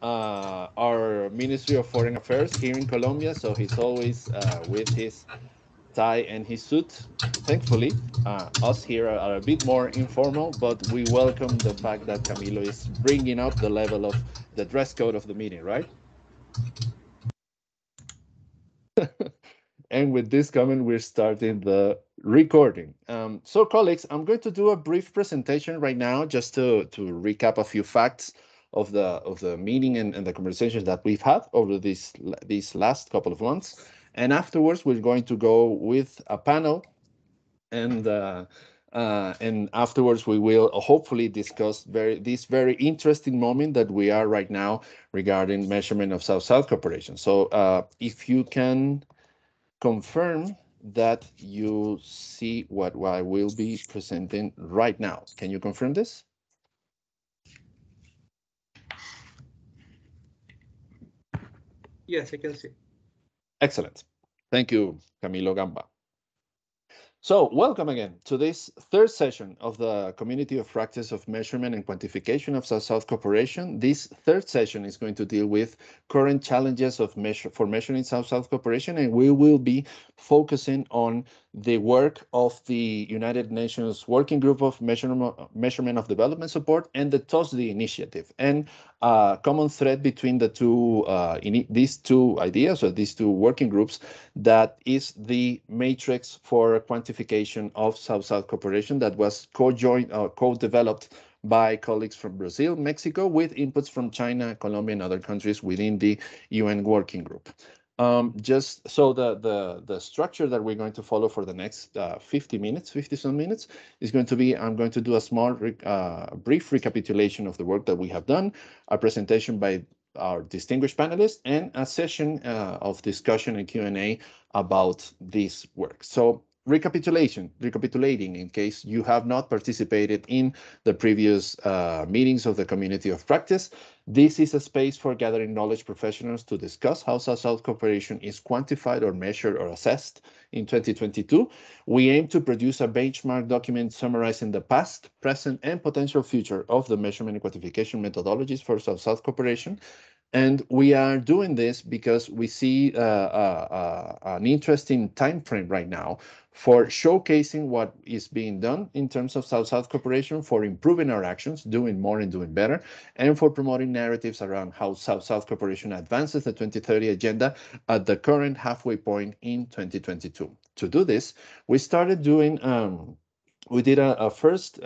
our Ministry of Foreign Affairs here in Colombia, so he's always with his tie and his suit. Thankfully, us here are a bit more informal, but we welcome the fact that Camilo is bringing up the level of the dress code of the meeting, right? And with this comment, we're starting the recording. So, colleagues, I'm going to do a brief presentation right now, just to recap a few facts of the meeting and the conversations that we've had over these last couple of months. And afterwards, we're going to go with a panel, and afterwards we will hopefully discuss this very interesting moment that we are right now regarding measurement of South-South cooperation. So, if you can confirm that you see what I will be presenting right now. Can you confirm this? Yes, I can see. Excellent. Thank you, Camilo Gamba. So, welcome again to this third session of the Community of Practice of Measurement and Quantification of South-South Cooperation. This third session is going to deal with current challenges of for measuring South-South cooperation, and we will be focusing on the work of the United Nations Working Group of Measurement of Development Support and the TOSDI initiative. And common thread between these two ideas, or these two working groups, that is the matrix for quantification of South-South cooperation that was co-developed by colleagues from Brazil, Mexico, with inputs from China, Colombia, and other countries within the UN Working Group. Just so the structure that we're going to follow for the next 50 some minutes, is going to be, I'm going to do a small brief recapitulation of the work that we have done, a presentation by our distinguished panelists, and a session of discussion and Q&A about this work. So, recapitulating, in case you have not participated in the previous meetings of the Community of Practice, this is a space for gathering knowledge professionals to discuss how South-South cooperation is quantified or measured or assessed in 2022. We aim to produce a benchmark document summarizing the past, present, and potential future of the measurement and quantification methodologies for South-South cooperation. And we are doing this because we see an interesting time frame right now for showcasing what is being done in terms of South-South cooperation, for improving our actions, doing more and doing better, and for promoting narratives around how South-South cooperation advances the 2030 agenda at the current halfway point in 2022. To do this, we started doing, we did a first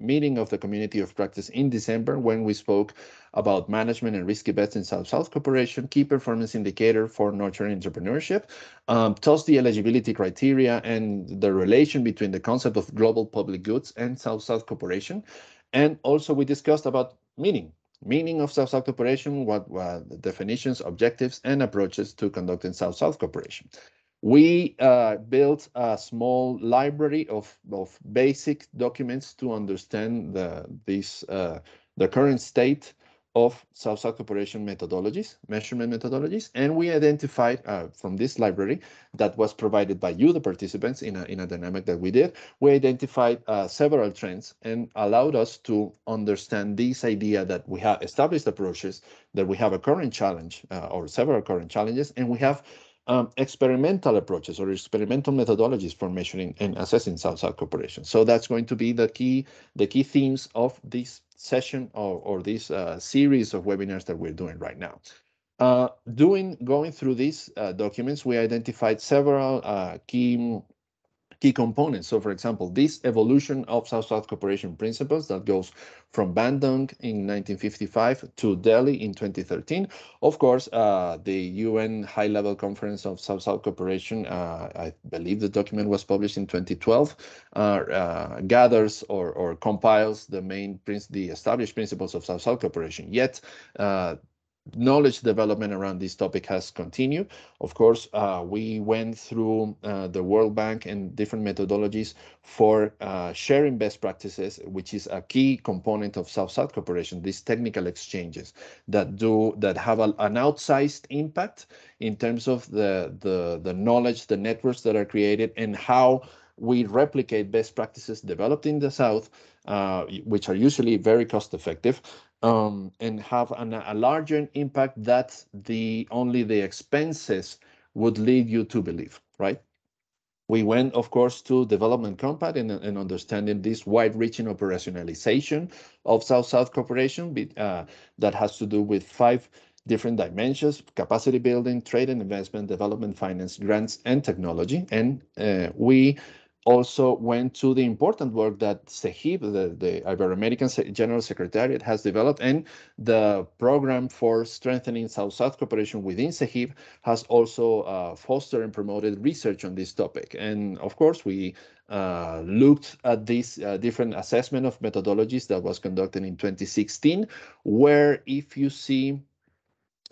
meeting of the Community of Practice in December, when we spoke about management and risky bets in South-South cooperation, key performance indicator for nurturing entrepreneurship, toss the eligibility criteria and the relation between the concept of global public goods and South-South cooperation. And also we discussed about meaning of South-South cooperation, what the definitions, objectives, and approaches to conducting South-South cooperation. We built a small library of basic documents to understand the current state of South-South cooperation methodologies, measurement methodologies, and we identified from this library that was provided by you, the participants, in a dynamic that we did. We identified several trends and allowed us to understand this idea that we have established approaches, that we have a current challenge or several current challenges, and we have experimental approaches or experimental methodologies for measuring and assessing South-South cooperation. So that's going to be the key themes of this session, or this series of webinars that we're doing right now. Going through these documents, we identified several key components. So, for example, this evolution of South-South cooperation principles that goes from Bandung in 1955 to Delhi in 2013. Of course, the UN High-Level Conference of South-South Cooperation, I believe the document was published in 2012, gathers or compiles the established principles of South-South cooperation. Yet, knowledge development around this topic has continued. Of course, we went through the World Bank and different methodologies for sharing best practices, which is a key component of South-South cooperation. These technical exchanges that have an outsized impact in terms of the knowledge, the networks that are created, and how we replicate best practices developed in the South which are usually very cost effective, and have a larger impact that only the expenses would lead you to believe, right? We went, of course, to development compact and understanding this wide-reaching operationalization of South-South cooperation that has to do with 5 different dimensions: capacity building, trade and investment, development finance, grants, and technology. And we also went to the important work that CEGIP, the Ibero-American General Secretariat, has developed, and the program for strengthening South-South cooperation within CEGIP has also fostered and promoted research on this topic. And of course, we looked at this different assessment of methodologies that was conducted in 2016, where if you see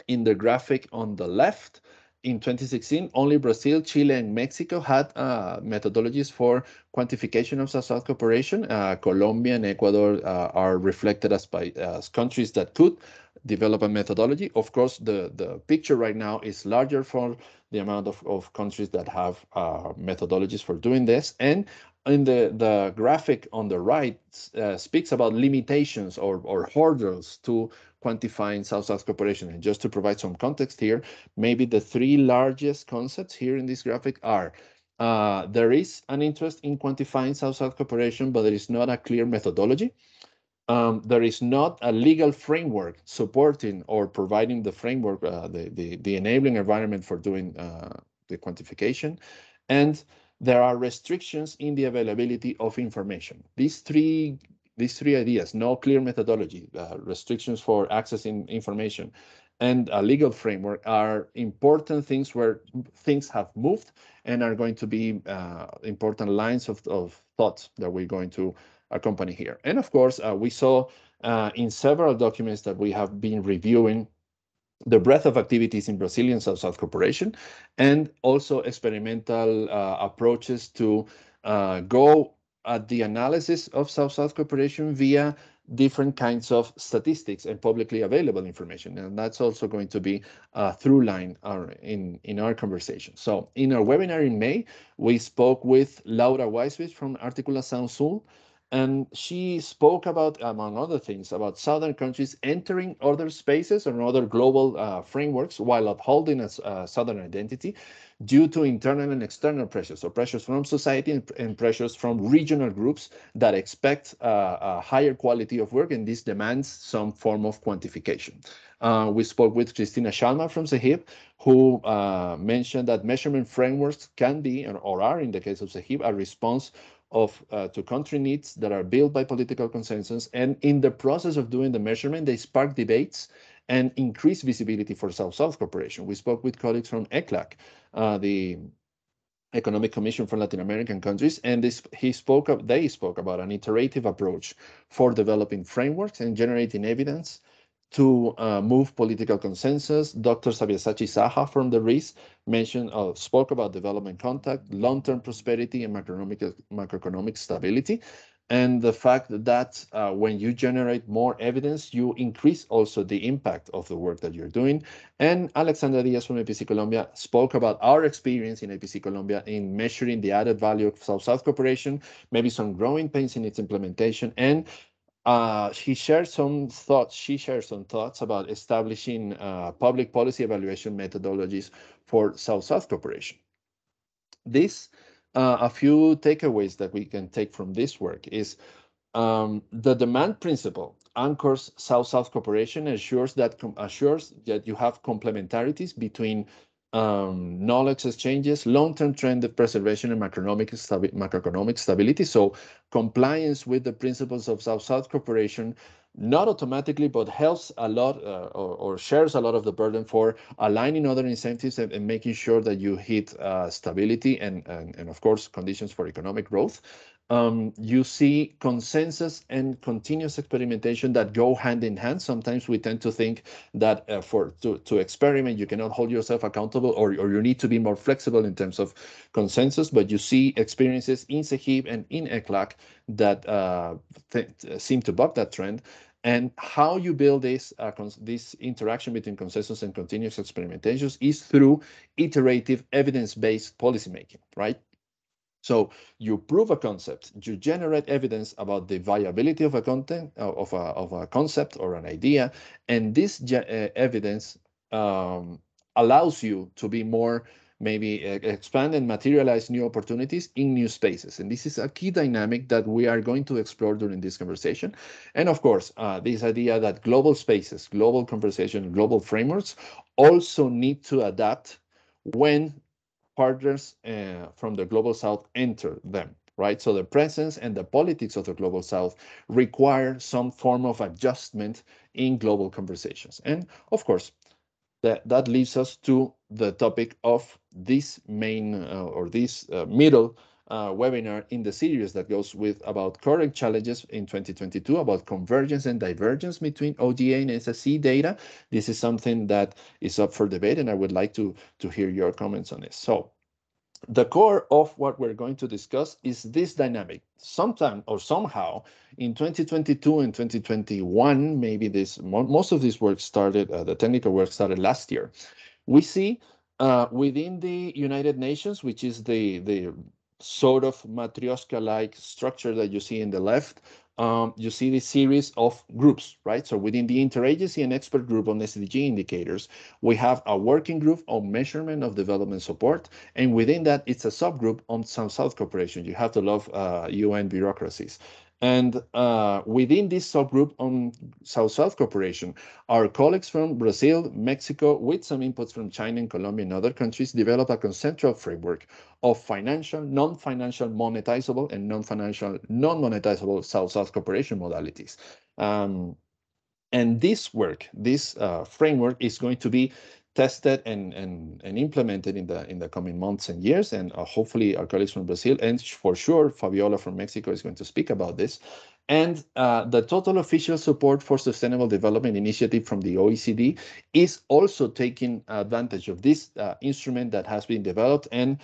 in the graphic on the left, in 2016, only Brazil, Chile, and Mexico had methodologies for quantification of South-South cooperation. Colombia and Ecuador are reflected as countries that could develop a methodology. Of course, the picture right now is larger for the amount of countries that have methodologies for doing this. And in the graphic on the right speaks about limitations or hurdles to quantifying South-South cooperation. And just to provide some context here, maybe the 3 largest concepts here in this graphic are there is an interest in quantifying South-South cooperation, but there is not a clear methodology. There is not a legal framework supporting or providing the framework, the enabling environment for doing the quantification. And there are restrictions in the availability of information. These three ideas: no clear methodology, restrictions for accessing information, and a legal framework, are important things where things have moved and are going to be important lines of thought that we're going to accompany here. And of course, we saw in several documents that we have been reviewing the breadth of activities in Brazilian South-South cooperation, and also experimental approaches to go at the analysis of South-South cooperation via different kinds of statistics and publicly available information. And that's also going to be a through line in our conversation. So in our webinar in May, we spoke with Laura Weiswitz from Articulação Sul, and she spoke about, among other things, about Southern countries entering other spaces and other global frameworks while upholding a Southern identity due to internal and external pressures, so pressures from society and pressures from regional groups that expect a higher quality of work, and this demands some form of quantification. We spoke with Christina Schalma from CEGIP, who mentioned that measurement frameworks can be, or are in the case of CEGIP, a response to country needs that are built by political consensus, and in the process of doing the measurement, they spark debates and increase visibility for South-South cooperation. We spoke with colleagues from ECLAC, the Economic Commission for Latin American countries, and they spoke about an iterative approach for developing frameworks and generating evidence to move political consensus. Dr. Sabyasachi Saha from the RIS spoke about development contact, long-term prosperity, and macroeconomic stability, and the fact that when you generate more evidence, you increase also the impact of the work that you're doing. And Alexandra Diaz from APC Colombia spoke about our experience in APC Colombia in measuring the added value of South-South cooperation, maybe some growing pains in its implementation, and she shared some thoughts about establishing public policy evaluation methodologies for South-South cooperation. A few takeaways that we can take from this work is the demand principle anchors South-South cooperation, assures that you have complementarities between knowledge exchanges, long-term trend of preservation, and macroeconomic stability. So compliance with the principles of South-South cooperation not automatically, but helps a lot or shares a lot of the burden for aligning other incentives and making sure that you hit stability and of course, conditions for economic growth. You see consensus and continuous experimentation that go hand in hand. Sometimes we tend to think that to experiment, you cannot hold yourself accountable, or you need to be more flexible in terms of consensus, but you see experiences in CEGIP and in ECLAC that seem to buck that trend. And how you build this interaction between consensus and continuous experimentations is through iterative evidence-based policymaking, right? So you prove a concept, you generate evidence about the viability of a content, of a concept or an idea, and this evidence allows you to be more maybe expand and materialize new opportunities in new spaces. And this is a key dynamic that we are going to explore during this conversation. And of course, this idea that global spaces, global conversation, global frameworks also need to adapt when partners from the global south enter them, right? So the presence and the politics of the global south require some form of adjustment in global conversations. And of course, that leads us to the topic of this main or this middle webinar in the series that goes with about current challenges in 2022 about convergence and divergence between ODA and SSC data. This is something that is up for debate, and I would like to hear your comments on this. So the core of what we're going to discuss is this dynamic. Sometime or somehow in 2022 and 2021, maybe most of this work started, the technical work started last year. We see within the United Nations, which is the sort of matryoshka-like structure that you see in the left, you see this series of groups, right? So within the interagency and expert group on SDG indicators, we have a working group on measurement of development support, and within that, it's a subgroup on South-South cooperation. You have to love UN bureaucracies. And within this subgroup on South-South cooperation, our colleagues from Brazil, Mexico, with some inputs from China and Colombia and other countries, develop a conceptual framework of financial, non-financial monetizable and non-financial, non-monetizable South-South cooperation modalities. And this work, this framework is going to be tested and implemented in the coming months and years. And hopefully our colleagues from Brazil, and for sure, Fabiola from Mexico is going to speak about this. And the total official support for sustainable development initiative from the OECD is also taking advantage of this instrument that has been developed and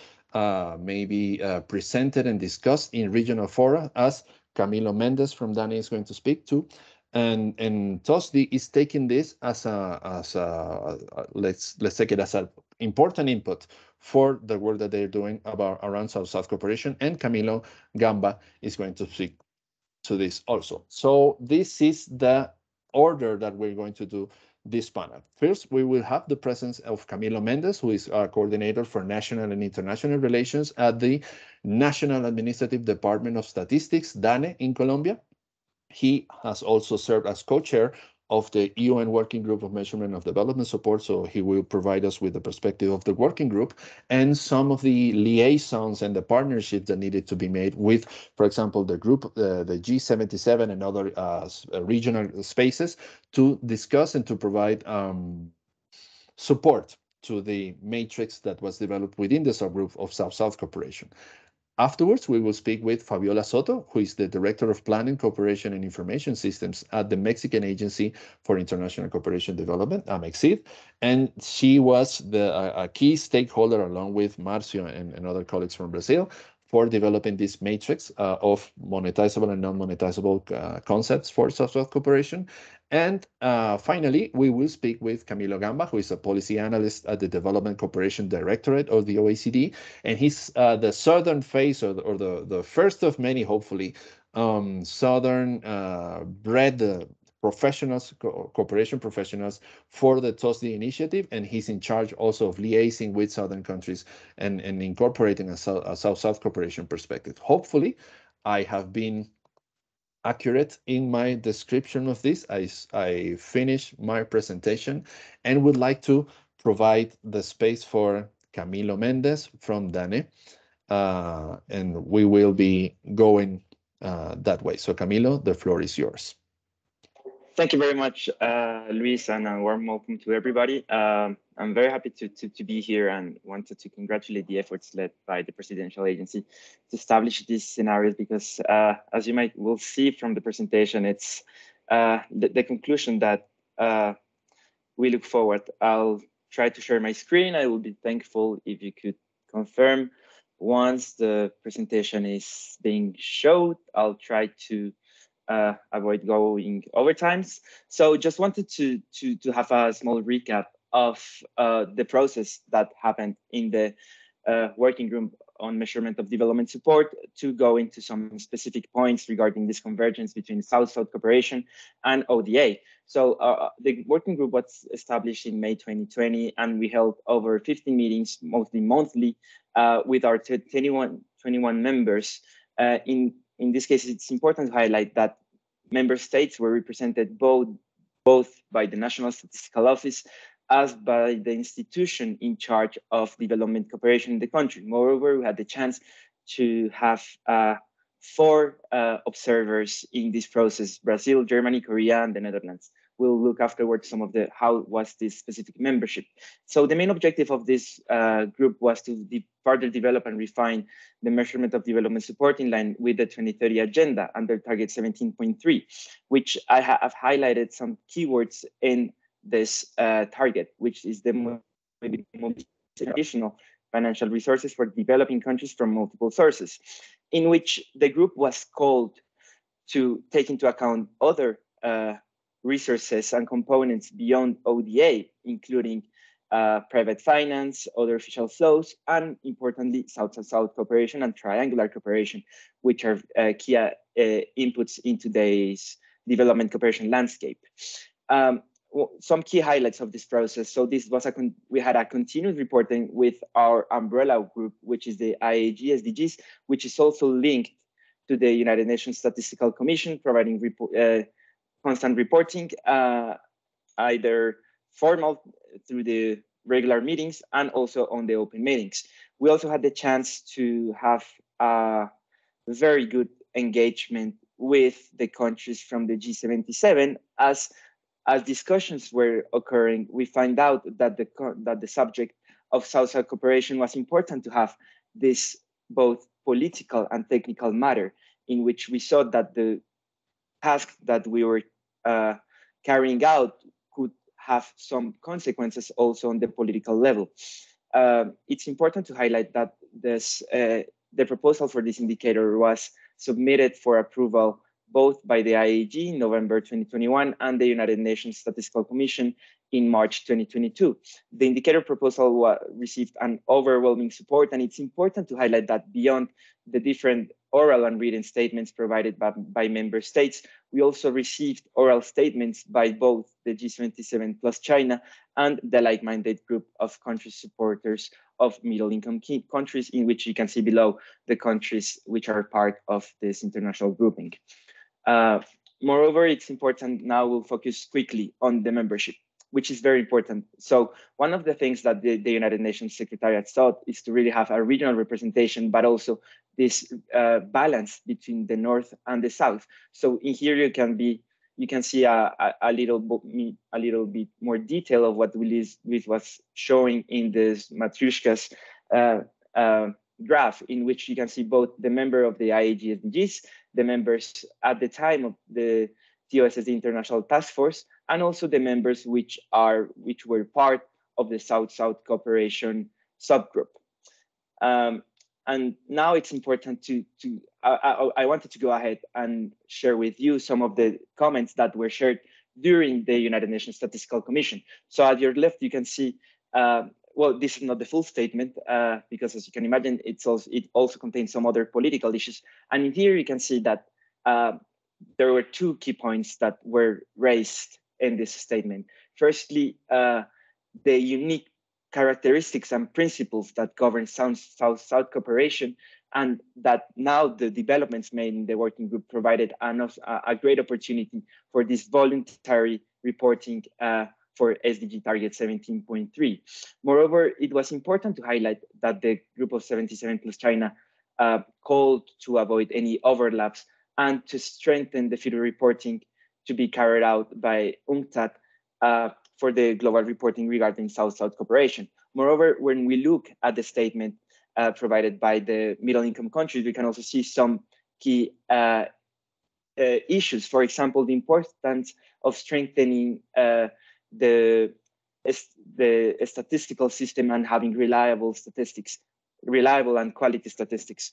maybe presented and discussed in regional fora, as Camilo Mendes from DANE is going to speak to. And TOSDI is taking this as a let's take it as an important input for the work that they're doing around South-South cooperation, and Camilo Gamba is going to speak to this also. So this is the order that we're going to do this panel. First, we will have the presence of Camilo Mendes, who is our coordinator for national and international relations at the National Administrative Department of Statistics, DANE, in Colombia. He has also served as co-chair of the UN Working Group of Measurement of Development Support, so he will provide us with the perspective of the working group and some of the liaisons and the partnerships that needed to be made with, for example, the group, the G77 and other regional spaces to discuss and to provide support to the matrix that was developed within the subgroup of South-South cooperation. Afterwards, we will speak with Fabiola Soto, who is the Director of Planning, Cooperation, and Information Systems at the Mexican Agency for International Cooperation Development, AMEXID, and she was a key stakeholder, along with Marcio and other colleagues from Brazil, for developing this matrix of monetizable and non-monetizable concepts for South-South cooperation. And finally, we will speak with Camilo Gamba, who is a policy analyst at the Development Cooperation Directorate of the OECD, and he's the southern face, or the first of many, hopefully, southern bred professionals, cooperation professionals for the TOSDI initiative, and he's in charge also of liaising with southern countries and incorporating a South-South cooperation perspective. Hopefully, I have been accurate in my description of this. I finished my presentation and would like to provide the space for Camilo Mendes from DANE, and we will be going that way. So Camilo, the floor is yours. Thank you very much, Luis, and a warm welcome to everybody. I'm very happy to be here and wanted to congratulate the efforts led by the Presidential Agency to establish these scenarios because, as you will see from the presentation, it's the conclusion that we look forward. I'll try to share my screen. I will be thankful if you could confirm once the presentation is being showed. I'll try to avoid going over times. So just wanted to have a small recap of the process that happened in the working group on measurement of development support to go into some specific points regarding this convergence between South-South cooperation and ODA. So the working group was established in May 2020, and we held over 50 meetings, mostly monthly, with our 21 members. In this case, it's important to highlight that member states were represented both by the National Statistical Office as by the institution in charge of development cooperation in the country. Moreover, we had the chance to have 4 observers in this process: Brazil, Germany, Korea, and the Netherlands. We'll look afterwards some of how was this specific membership. So the main objective of this group was to further develop and refine the measurement of development support in line with the 2030 agenda under target 17.3, which I have highlighted some keywords in this target, which is the additional financial resources for developing countries from multiple sources, in which the group was called to take into account other resources and components beyond ODA, including private finance, other official flows, and importantly, South-South cooperation and triangular cooperation, which are key inputs in today's development cooperation landscape. Some key highlights of this process. So this was we had a continued reporting with our umbrella group, which is the IAG SDGs, which is also linked to the United Nations Statistical Commission, providing constant reporting, either formal through the regular meetings and also on the open meetings. We also had the chance to have a very good engagement with the countries from the G77. As discussions were occurring, we find out that the subject of South-South cooperation was important to have this both political and technical matter, in which we saw that the task that we were carrying out could have some consequences also on the political level. It's important to highlight that the proposal for this indicator was submitted for approval both by the IAG in November 2021 and the United Nations Statistical Commission in March 2022. The indicator proposal received an overwhelming support, and it's important to highlight that beyond the different oral and written statements provided by member states, we also received oral statements by both the G77 plus China and the like-minded group of country supporters of middle-income countries, in which you can see below the countries which are part of this international grouping. Moreover, it's important now we'll focus quickly on the membership, which is very important. So one of the things that the United Nations Secretariat thought is to really have a regional representation, but also this balance between the North and the South. So in here you can see a little bit more detail of what Luis was showing in this Matryoshka's graph, in which you can see both the member of the IAG SDGs, the members at the time of the TOSS International Task Force, and also the members which were part of the South-South cooperation subgroup. And now it's important I wanted to go ahead and share with you some of the comments that were shared during the United Nations Statistical Commission. So at your left, you can see, well, this is not the full statement, because as you can imagine, it also contains some other political issues. And in here, you can see that there were 2 key points that were raised in this statement. Firstly, the unique characteristics and principles that govern South-South cooperation, and that now the developments made in the working group provided a great opportunity for this voluntary reporting for SDG target 17.3. Moreover, it was important to highlight that the group of 77 plus China called to avoid any overlaps and to strengthen the future reporting to be carried out by UNCTAD for the global reporting regarding South-South cooperation. Moreover, when we look at the statement provided by the middle-income countries, we can also see some key issues. For example, the importance of strengthening the statistical system and having reliable and quality statistics.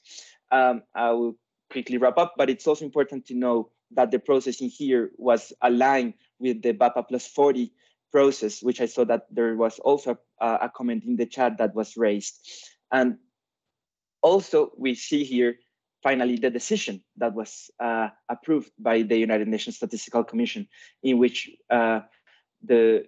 I will quickly wrap up, but it's also important to know that the process in here was aligned with the BAPA plus 40 process, which I saw that there was also a comment in the chat that was raised. And Also, we see here finally the decision that was approved by the United Nations Statistical Commission, in which the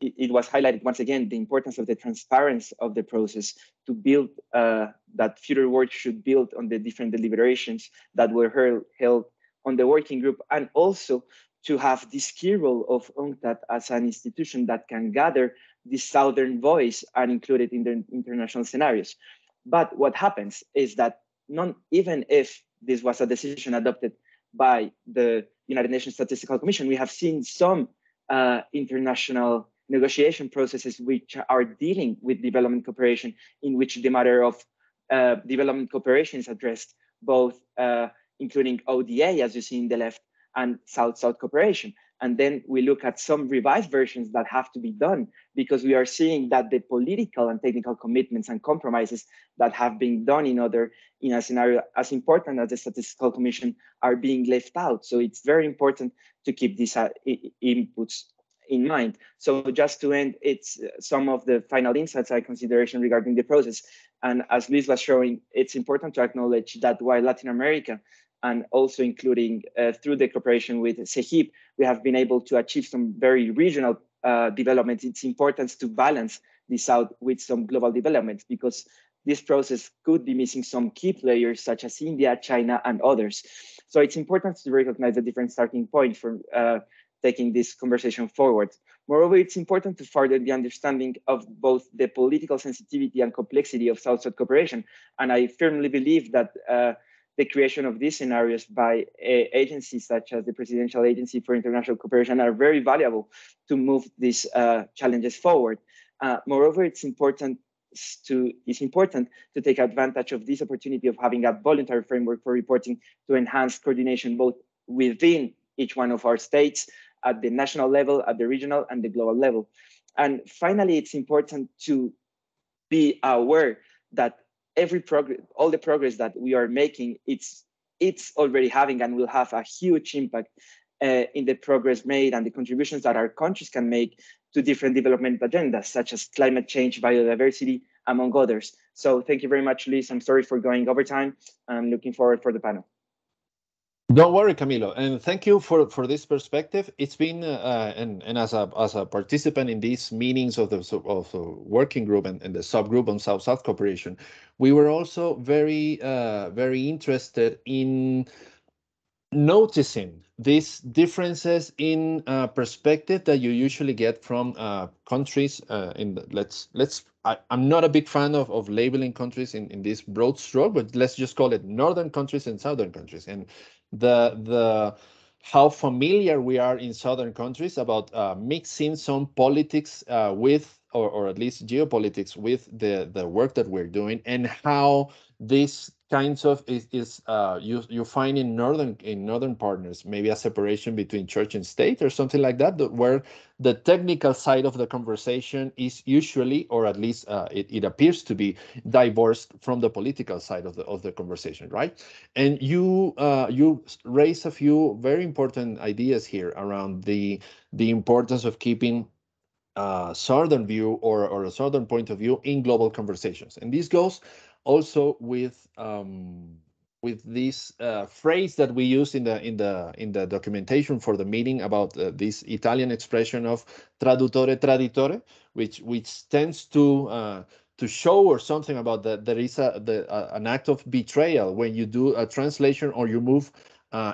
it was highlighted once again the importance of the transparency of the process to build that future work should build on the different deliberations that were held on the working group, and also to have this key role of UNCTAD as an institution that can gather the Southern voice and include it in the international scenarios. But what happens is that even if this was a decision adopted by the United Nations Statistical Commission, we have seen some international negotiation processes which are dealing with development cooperation, in which the matter of development cooperation is addressed, both including ODA, as you see in the left, and South-South cooperation. And then we look at some revised versions that have to be done, because we are seeing that the political and technical commitments and compromises that have been done in a scenario as important as the Statistical Commission are being left out. So it's very important to keep these inputs in mind. So just to end, it's some of the final insights I consideration regarding the process. And as Luis was showing, it's important to acknowledge that while Latin America, and also including through the cooperation with CEGIP, we have been able to achieve some very regional developments. It's important to balance this out with some global developments, because this process could be missing some key players such as India, China, and others. So it's important to recognize the different starting point for taking this conversation forward. Moreover, it's important to further the understanding of both the political sensitivity and complexity of South-South cooperation. And I firmly believe that the creation of these scenarios by agencies such as the Presidential Agency for International Cooperation are very valuable to move these challenges forward. Moreover, it's important to take advantage of this opportunity of having a voluntary framework for reporting to enhance coordination both within each one of our states, at the national level, at the regional, and the global level. And finally, it's important to be aware that all the progress that we are making, it's already having and will have a huge impact in the progress made and the contributions that our countries can make to different development agendas, such as climate change, biodiversity, among others. So thank you very much, Liz. I'm sorry for going over time. I'm looking forward for the panel. Don't worry, Camilo, and thank you for this perspective. It's been and as a participant in these meetings of the working group and the subgroup on South-South cooperation, we were also very interested in noticing these differences in perspective that you usually get from countries I'm not a big fan of labeling countries in this broad stroke, but let's just call it northern countries and southern countries, and the how familiar we are in southern countries about mixing some politics with or at least geopolitics with the work that we're doing, and how this kinds of is you find in northern partners maybe a separation between church and state or something like that, where the technical side of the conversation is usually, or at least it appears to be, divorced from the political side of the conversation, right? And you raise a few very important ideas here around the importance of keeping southern view or a southern point of view in global conversations. And this goes also with this phrase that we use in the documentation for the meeting about this Italian expression of traduttore traditore, which tends to show or something about that there is an act of betrayal when you do a translation or you move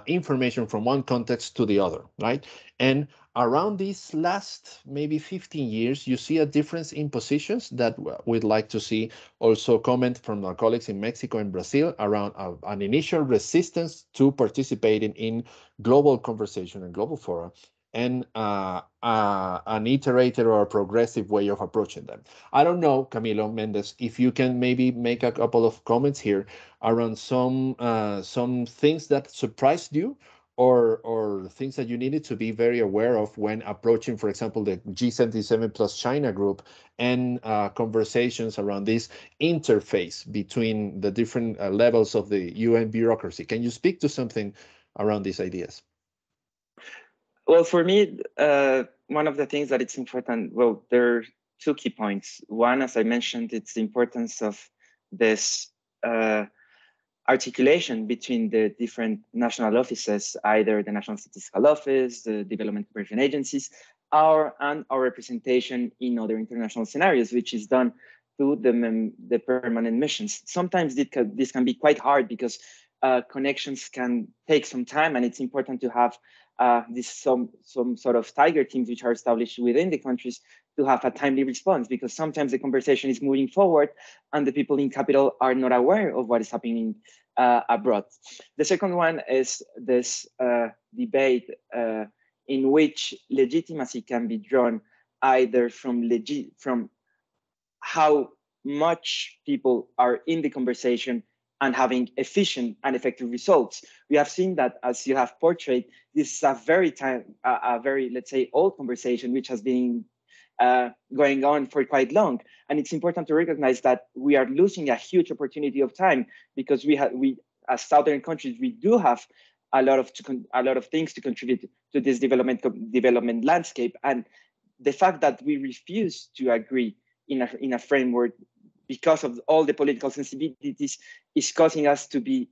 information from one context to the other, right? And around these last maybe 15 years, you see a difference in positions that we'd like to see also comment from our colleagues in Mexico and Brazil around an initial resistance to participating in global conversation and global fora, and an iterated or a progressive way of approaching them. I don't know, Camilo Mendez, if you can maybe make a couple of comments here around some things that surprised you, or things that you needed to be very aware of when approaching, for example, the G77 plus China group, and conversations around this interface between the different levels of the UN bureaucracy. Can you speak to something around these ideas? Well, for me, one of the things that it's important, well, there are two key points. One, as I mentioned, it's the importance of this articulation between the different national offices, either the National Statistical Office, the Development Cooperation agencies, and our representation in other international scenarios, which is done through the permanent missions. Sometimes this can be quite hard because connections can take some time, and it's important to have some sort of tiger teams which are established within the countries to have a timely response, because sometimes the conversation is moving forward and the people in capital are not aware of what is happening abroad. The second one is this debate in which legitimacy can be drawn either from how much people are in the conversation and having efficient and effective results. We have seen that, as you have portrayed, this is a very, let's say, old conversation, which has been going on for quite long. And it's important to recognize that we are losing a huge opportunity of time, because we as southern countries, we do have a lot of things to contribute to this development landscape. And the fact that we refuse to agree in a framework because of all the political sensibilities is causing us to be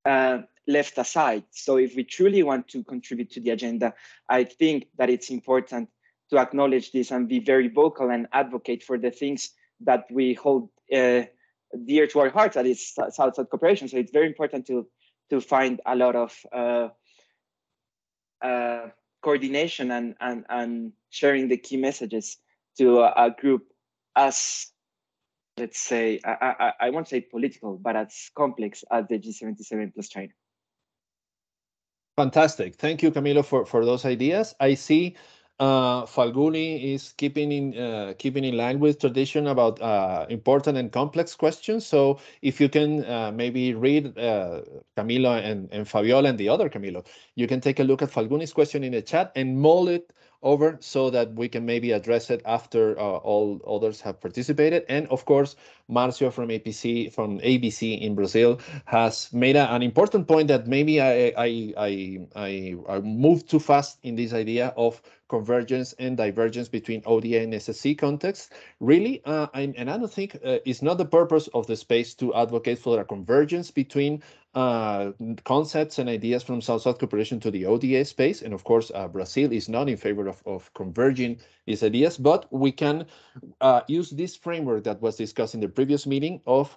left aside. So if we truly want to contribute to the agenda, I think that it's important to acknowledge this and be very vocal and advocate for the things that we hold dear to our hearts, that is South-South cooperation. So it's very important to find a lot of coordination and sharing the key messages to a group as, let's say, I won't say political, but as complex as the G77 plus China. Fantastic. Thank you, Camilo, for those ideas. I see Falguni is keeping in line with tradition about important and complex questions. So if you can maybe read Camilo and Fabiola and the other Camilo, you can take a look at Falguni's question in the chat and mull it over so that we can maybe address it after all others have participated. And of course, Marcio from ABC in Brazil has made an important point that maybe I moved too fast in this idea of convergence and divergence between ODA and SSC context. Really, and I don't think it's not the purpose of the space to advocate for a convergence between concepts and ideas from South-South cooperation to the ODA space. And of course, Brazil is not in favor of converging these ideas, but we can use this framework that was discussed in the previous meeting of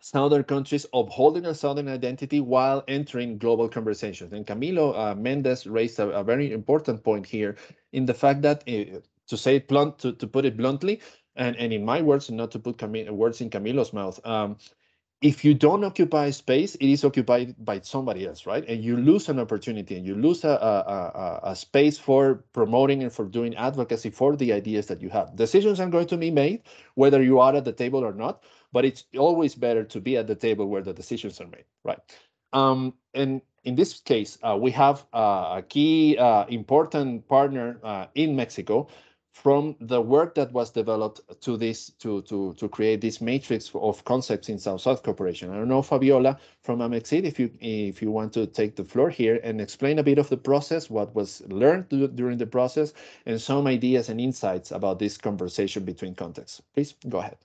Southern countries upholding a Southern identity while entering global conversations. And Camilo Mendes raised a very important point here in the fact that, to say it blunt, to put it bluntly, and in my words, and not to put words in Camilo's mouth, if you don't occupy space, it is occupied by somebody else, right? And you lose an opportunity, and you lose a space for promoting and for doing advocacy for the ideas that you have. Decisions are going to be made, whether you are at the table or not, but it's always better to be at the table where the decisions are made, right? And in this case, we have a key important partner in Mexico, from the work that was developed to create this matrix of concepts in South-South cooperation. I don't know, Fabiola from Amexit, if you want to take the floor here and explain a bit of the process, what was learned during the process, and some ideas and insights about this conversation between contexts. Please go ahead.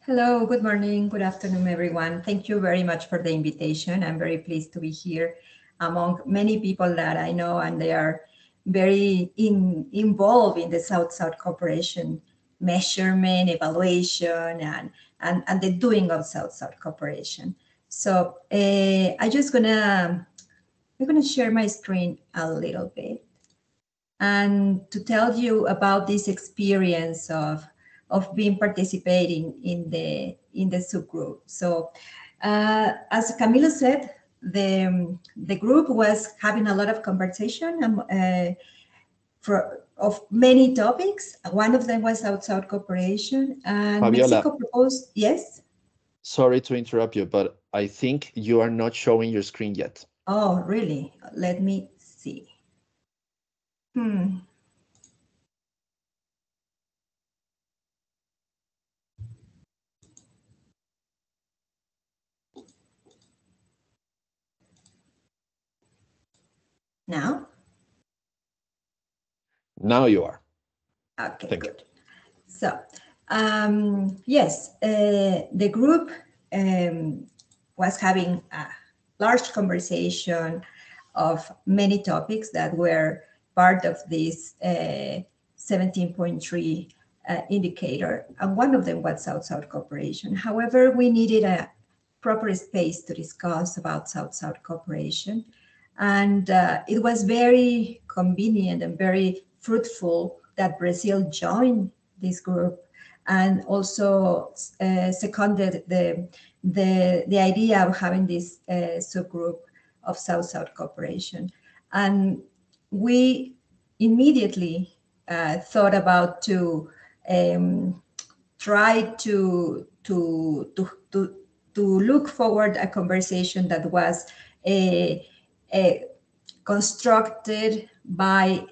Hello, good morning, good afternoon, everyone. Thank you very much for the invitation. I'm very pleased to be here among many people that I know, and they are very involved in the South-South cooperation measurement, evaluation, and the doing of South-South cooperation. So I'm gonna share my screen a little bit and to tell you about this experience of being participating in the subgroup. So as Camilo said, the group was having a lot of conversation of many topics. One of them was South-South cooperation, and Fabiola, Mexico proposed, yes? Sorry to interrupt you, but I think you are not showing your screen yet. Oh, really? Let me see. Now? Now you are. Okay, Thank good. So Yes, the group was having a large conversation of many topics that were part of this 17.3 indicator, and one of them was South-South cooperation. However, we needed a proper space to discuss about South-South cooperation, and it was very convenient and very fruitful that Brazil joined this group and also seconded the idea of having this subgroup of South-South cooperation. And we immediately thought about to try to look forward a conversation that was constructed by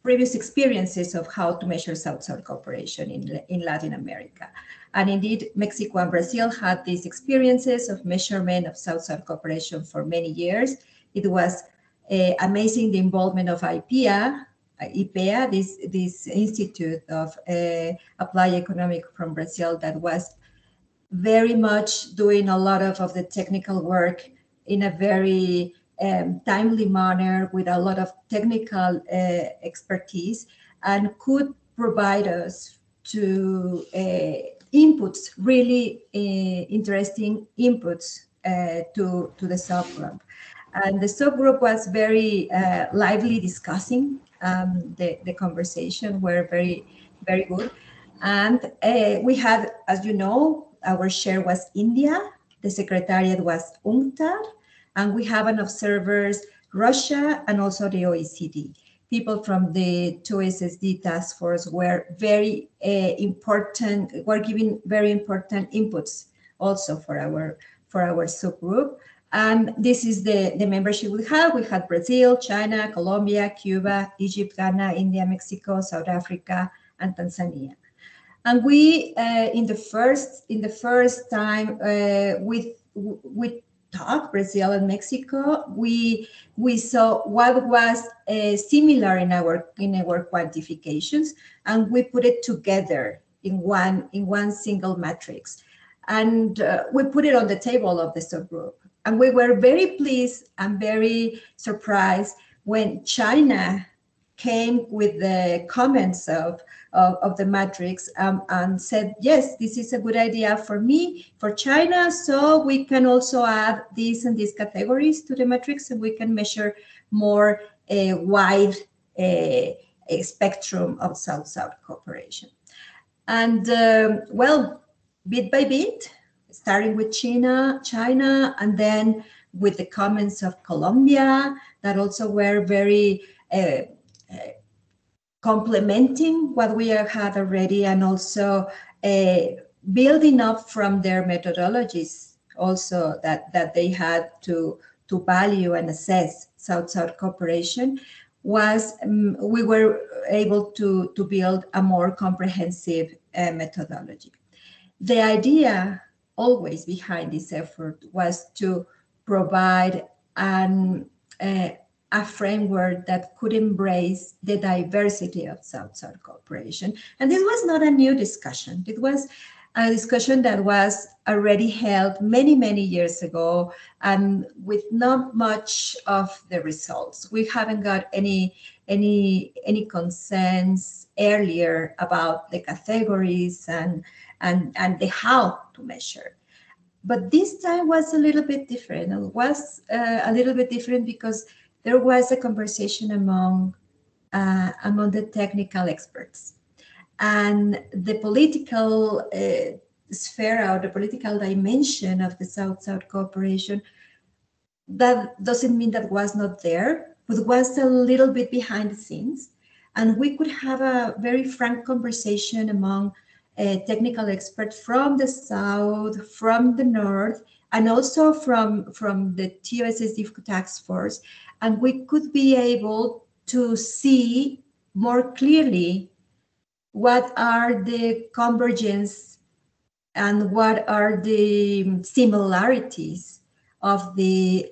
previous experiences of how to measure South-South cooperation in Latin America. And indeed, Mexico and Brazil had these experiences of measurement of South-South cooperation for many years. It was amazing the involvement of IPEA, this Institute of Applied Economics from Brazil that was very much doing a lot of the technical work in a very timely manner with a lot of technical expertise, and could provide us to inputs, really interesting inputs to the subgroup. And the subgroup was very lively discussing the conversation, were very, very good. And we had, as you know, our chair was India, the secretariat was UNCTAD, and we have an observers, Russia, and also the OECD. People from the 2SSD task force were very important, were giving very important inputs also for our subgroup. And this is the membership we have. We had Brazil, China, Colombia, Cuba, Egypt, Ghana, India, Mexico, South Africa, and Tanzania. And we, in the first time we talked Brazil and Mexico, we saw what was similar in our quantifications, and we put it together in one single matrix, and we put it on the table of the subgroup. And we were very pleased and very surprised when China came with the comments of the matrix and said, yes, this is a good idea for me, for China, so we can also add these and these categories to the matrix, and we can measure more wide spectrum of South-South cooperation. And well, bit by bit, starting with China, and then with the comments of Colombia that also were very complementing what we had already, and also building up from their methodologies also that they had to value and assess South-South cooperation, was we were able to build a more comprehensive methodology. The idea always behind this effort was to provide a framework that could embrace the diversity of South-South cooperation. And this was not a new discussion. It was a discussion that was already held many, many years ago, and with not much of the results. We haven't got any consensus earlier about the categories and the how to measure. But this time was a little bit different. It was a little bit different because there was a conversation among the technical experts, and the political sphere, or the political dimension of the South-South cooperation. That doesn't mean that was not there, but was a little bit behind the scenes, and we could have a very frank conversation among technical experts from the South, from the North, and also from the TOSSD task force, and we could be able to see more clearly what are the convergence and what are the similarities of the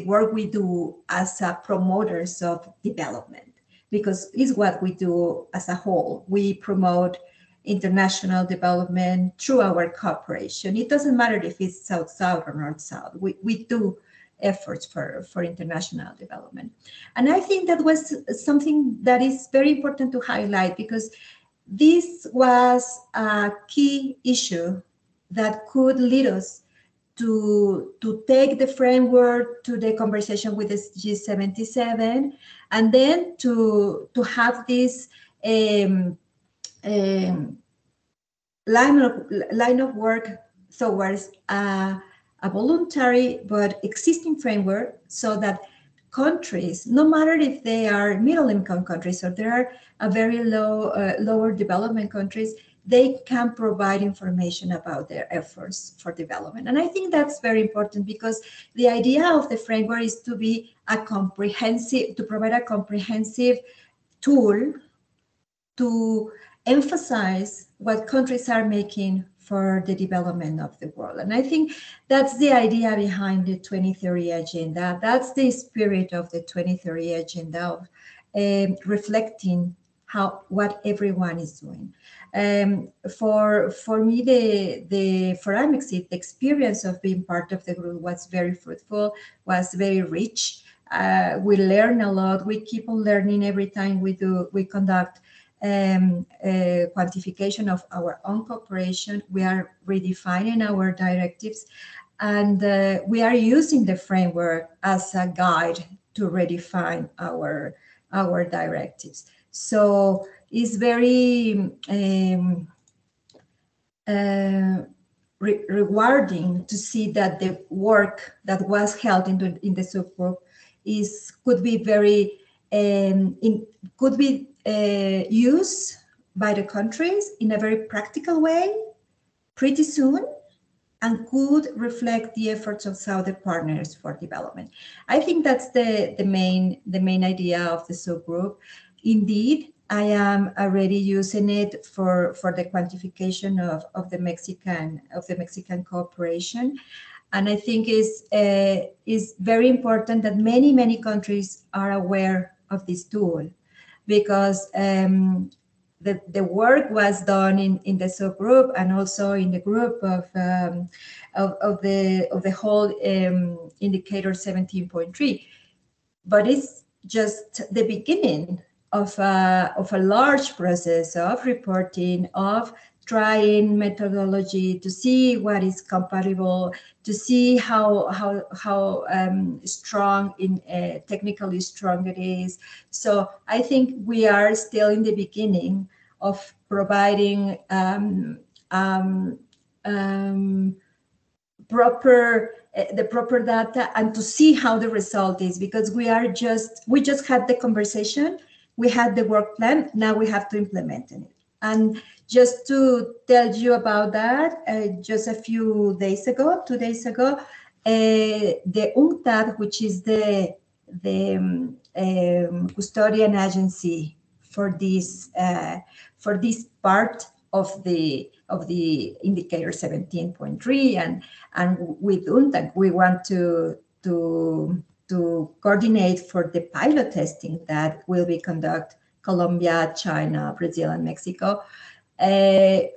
work we do as promoters of development, because it's what we do as a whole. We promote international development through our cooperation. It doesn't matter if it's South-South or North-South. We do efforts for international development. And I think that was something that is very important to highlight, because this was a key issue that could lead us to take the framework to the conversation with the G77, and then to have this line of work towards a voluntary but existing framework, so that countries, no matter if they are middle-income countries or they are a very lower development countries, they can provide information about their efforts for development. And I think that's very important, because the idea of the framework is to be to provide a comprehensive tool to emphasize what countries are making for the development of the world. And I think that's the idea behind the 2030 agenda. That's the spirit of the 2030 agenda, of reflecting what everyone is doing. For me, for Amexit, the experience of being part of the group was very fruitful, was very rich. We learn a lot. We keep on learning every time we conduct quantification of our own cooperation. We are redefining our directives, and we are using the framework as a guide to redefine our directives. So it's very rewarding to see that the work that was held in the subgroup could be very used by the countries in a very practical way pretty soon, and could reflect the efforts of Southern partners for development. I think that's the main idea of the subgroup. Indeed, I am already using it for the quantification of the Mexican cooperation. And I think is very important that many countries are aware of this tool, because the work was done in the subgroup and also in the group of the whole indicator 17.3. But it's just the beginning of a large process of reporting, of trying methodology to see what is compatible, to see how strong technically strong it is. So I think we are still in the beginning of providing the proper data, and to see how the result is, because we just had the conversation, we had the work plan, now we have to implement it. And just to tell you about that, just a few days ago, 2 days ago, the UNCTAD, which is the custodian agency for this part of the indicator 17.3, and with UNCTAD we want to coordinate for the pilot testing that will be conducted Colombia, China, Brazil, and Mexico. We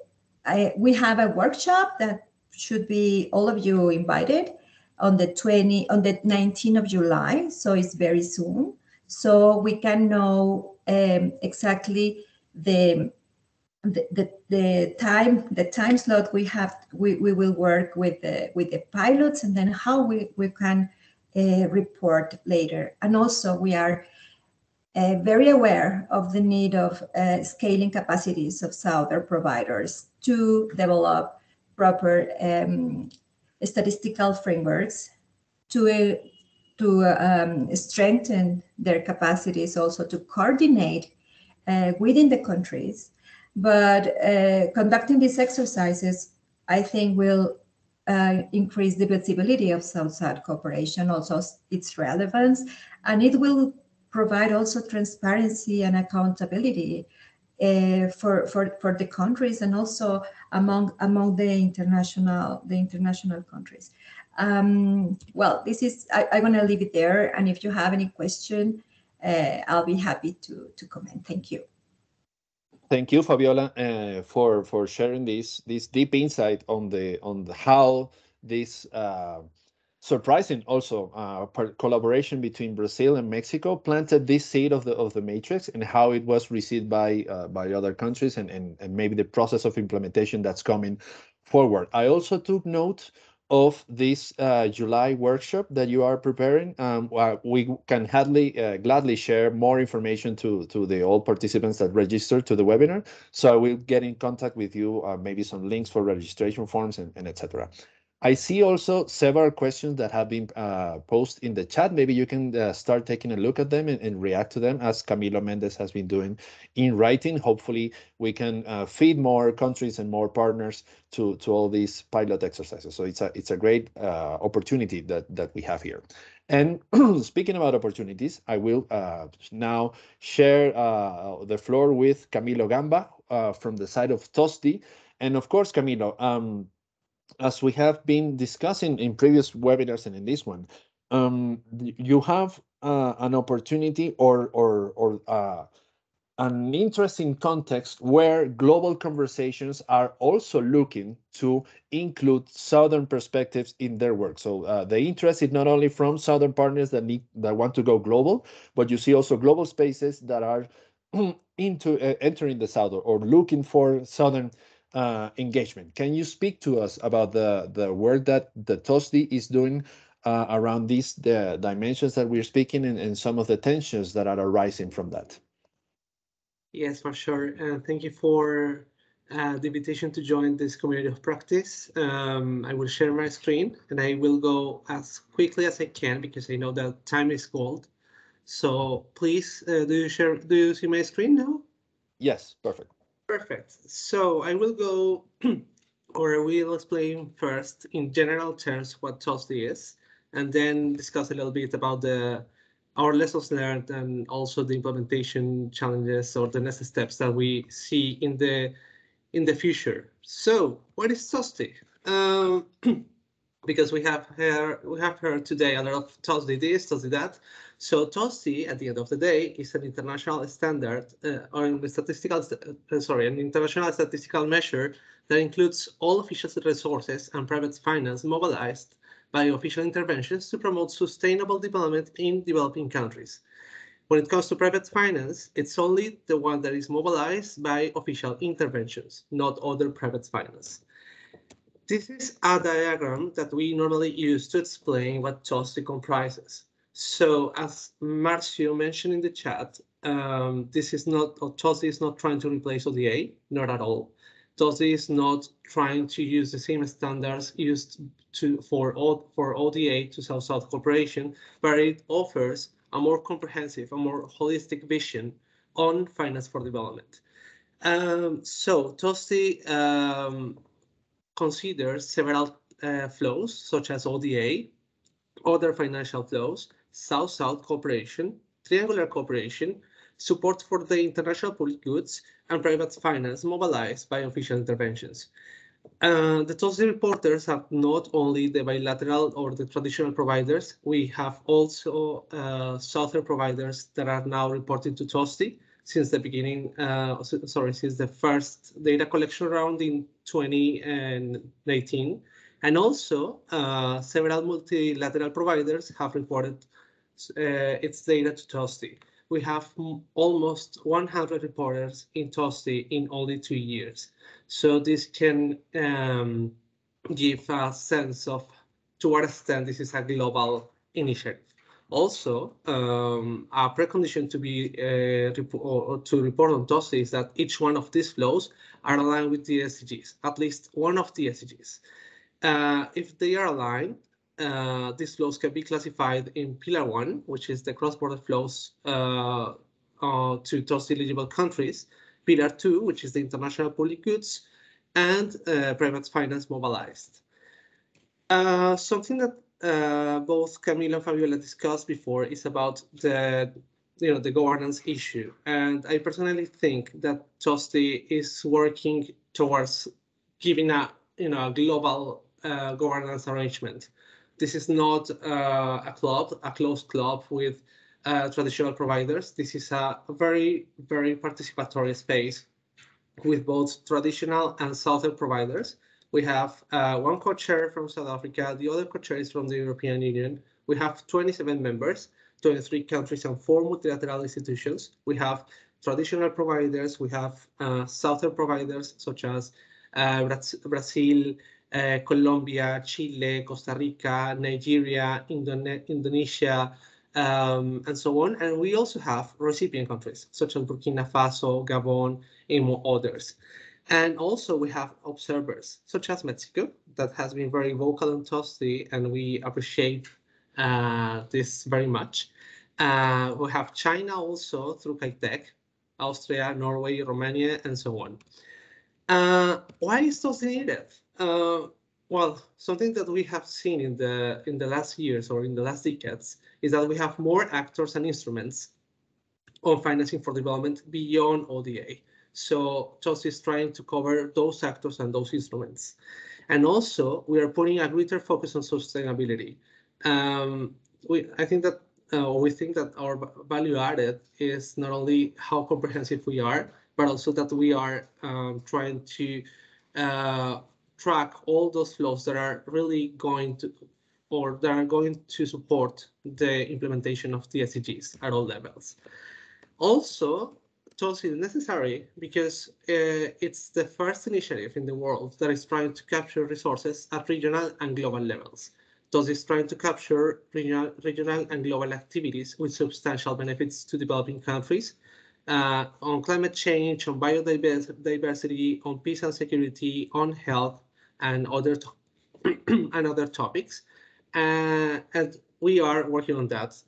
have a workshop that should be all of you invited on the 19th of July, so it's very soon. So we can know exactly the time slot we have. We will work with the pilots, and then how we can report later. And also we are very aware of the need of scaling capacities of Southern providers to develop proper statistical frameworks, to strengthen their capacities, also to coordinate within the countries. But conducting these exercises, I think, will increase the visibility of South-South cooperation, also its relevance, and it will provide also transparency and accountability for the countries, and also among the international countries. Well, this is I'm going to leave it there, and if you have any question, I'll be happy to comment. Thank you. Thank you, Fabiola, for sharing this deep insight on the how this surprising also collaboration between Brazil and Mexico planted this seed of the matrix, and how it was received by other countries, and maybe the process of implementation that's coming forward. I also took note of this July workshop that you are preparing. We can gladly share more information to the all participants that registered to the webinar. So I will get in contact with you, maybe some links for registration forms and etc. I see also several questions that have been posted in the chat. Maybe you can start taking a look at them and react to them, as Camilo Mendez has been doing in writing. Hopefully, we can feed more countries and more partners to all these pilot exercises. So it's a great opportunity that we have here. And speaking about opportunities, I will now share the floor with Camilo Gamba from the side of TOSTI. And of course, Camilo, as we have been discussing in previous webinars and in this one, you have an opportunity or an interesting context where global conversations are also looking to include Southern perspectives in their work. So the interest is not only from Southern partners that want to go global, but you see also global spaces that are into entering the South, or looking for Southern engagement. Can you speak to us about the work that the TOSDI is doing around these the dimensions that we're speaking, and some of the tensions that are arising from that? Yes, for sure. And thank you for the invitation to join this community of practice. I will share my screen, and I will go as quickly as I can because I know that time is gold. So please, do you see my screen now? Yes, perfect. Perfect. So I will go, or I will explain first in general terms what TOSDI is, and then discuss a little bit about our lessons learned, and also the implementation challenges or the next steps that we see in the future. So what is TOSDI? Because we have heard today a lot of TOSDI this, TOSDI that. So TOSDI, at the end of the day, is an international standard or an international statistical measure that includes all official resources and private finance mobilized by official interventions to promote sustainable development in developing countries. When it comes to private finance, it's only the one that is mobilized by official interventions, not other private finance. This is a diagram that we normally use to explain what TOSDI comprises. So as Marcio mentioned in the chat, TOSDI is not trying to replace ODA, not at all. TOSDI is not trying to use the same standards used for ODA to South-South cooperation, but it offers a more comprehensive, a more holistic vision on finance for development. So TOSDI considers several flows, such as ODA, other financial flows, South-South cooperation, triangular cooperation, support for the international public goods, and private finance mobilized by official interventions. The TOSDI reporters are not only the bilateral or the traditional providers. We have also Southern providers that are now reporting to TOSDI since the beginning, since the first data collection round in 2019. And also, several multilateral providers have reported its data to TOSDI. We have almost 100 reporters in TOSDI in only 2 years. So this can give a sense of to what extent this is a global initiative. Also, a precondition to be to report on TOSDI is that each one of these flows are aligned with the SDGs, at least one of the SDGs. If they are aligned, these flows can be classified in Pillar 1, which is the cross-border flows to TOSDI eligible countries, Pillar 2, which is the international public goods, and private finance mobilized. Something that both Camilo and Fabiola discussed before is about the governance issue, and I personally think that TOSDI is working towards giving a global governance arrangement. This is not a closed club with traditional providers. This is a very, very participatory space with both traditional and southern providers. We have one co-chair from South Africa, the other co-chair is from the European Union. We have 27 members, 23 countries and 4 multilateral institutions. We have traditional providers, we have southern providers such as Brazil, Colombia, Chile, Costa Rica, Nigeria, Indonesia, and so on. And we also have recipient countries such as Burkina Faso, Gabon, and others. And also we have observers such as Mexico that has been very vocal on TOSTI, and we appreciate this very much. We have China also through KITEC, Austria, Norway, Romania, and so on. Why is TOSTI needed? Well, something that we have seen in the last years or in the last decades is that we have more actors and instruments on financing for development beyond ODA. So TOSTI is trying to cover those actors and those instruments. And also, we are putting a greater focus on sustainability. I think that we think that our value added is not only how comprehensive we are, but also that we are trying to track all those flows that are really going to, or that are going to support the implementation of the SDGs at all levels. Also, TOSTI is necessary because it's the first initiative in the world that is trying to capture resources at regional and global levels. TOSTI is trying to capture regional and global activities with substantial benefits to developing countries on climate change, on biodiversity, on peace and security, on health, and other topics. And we are working on that.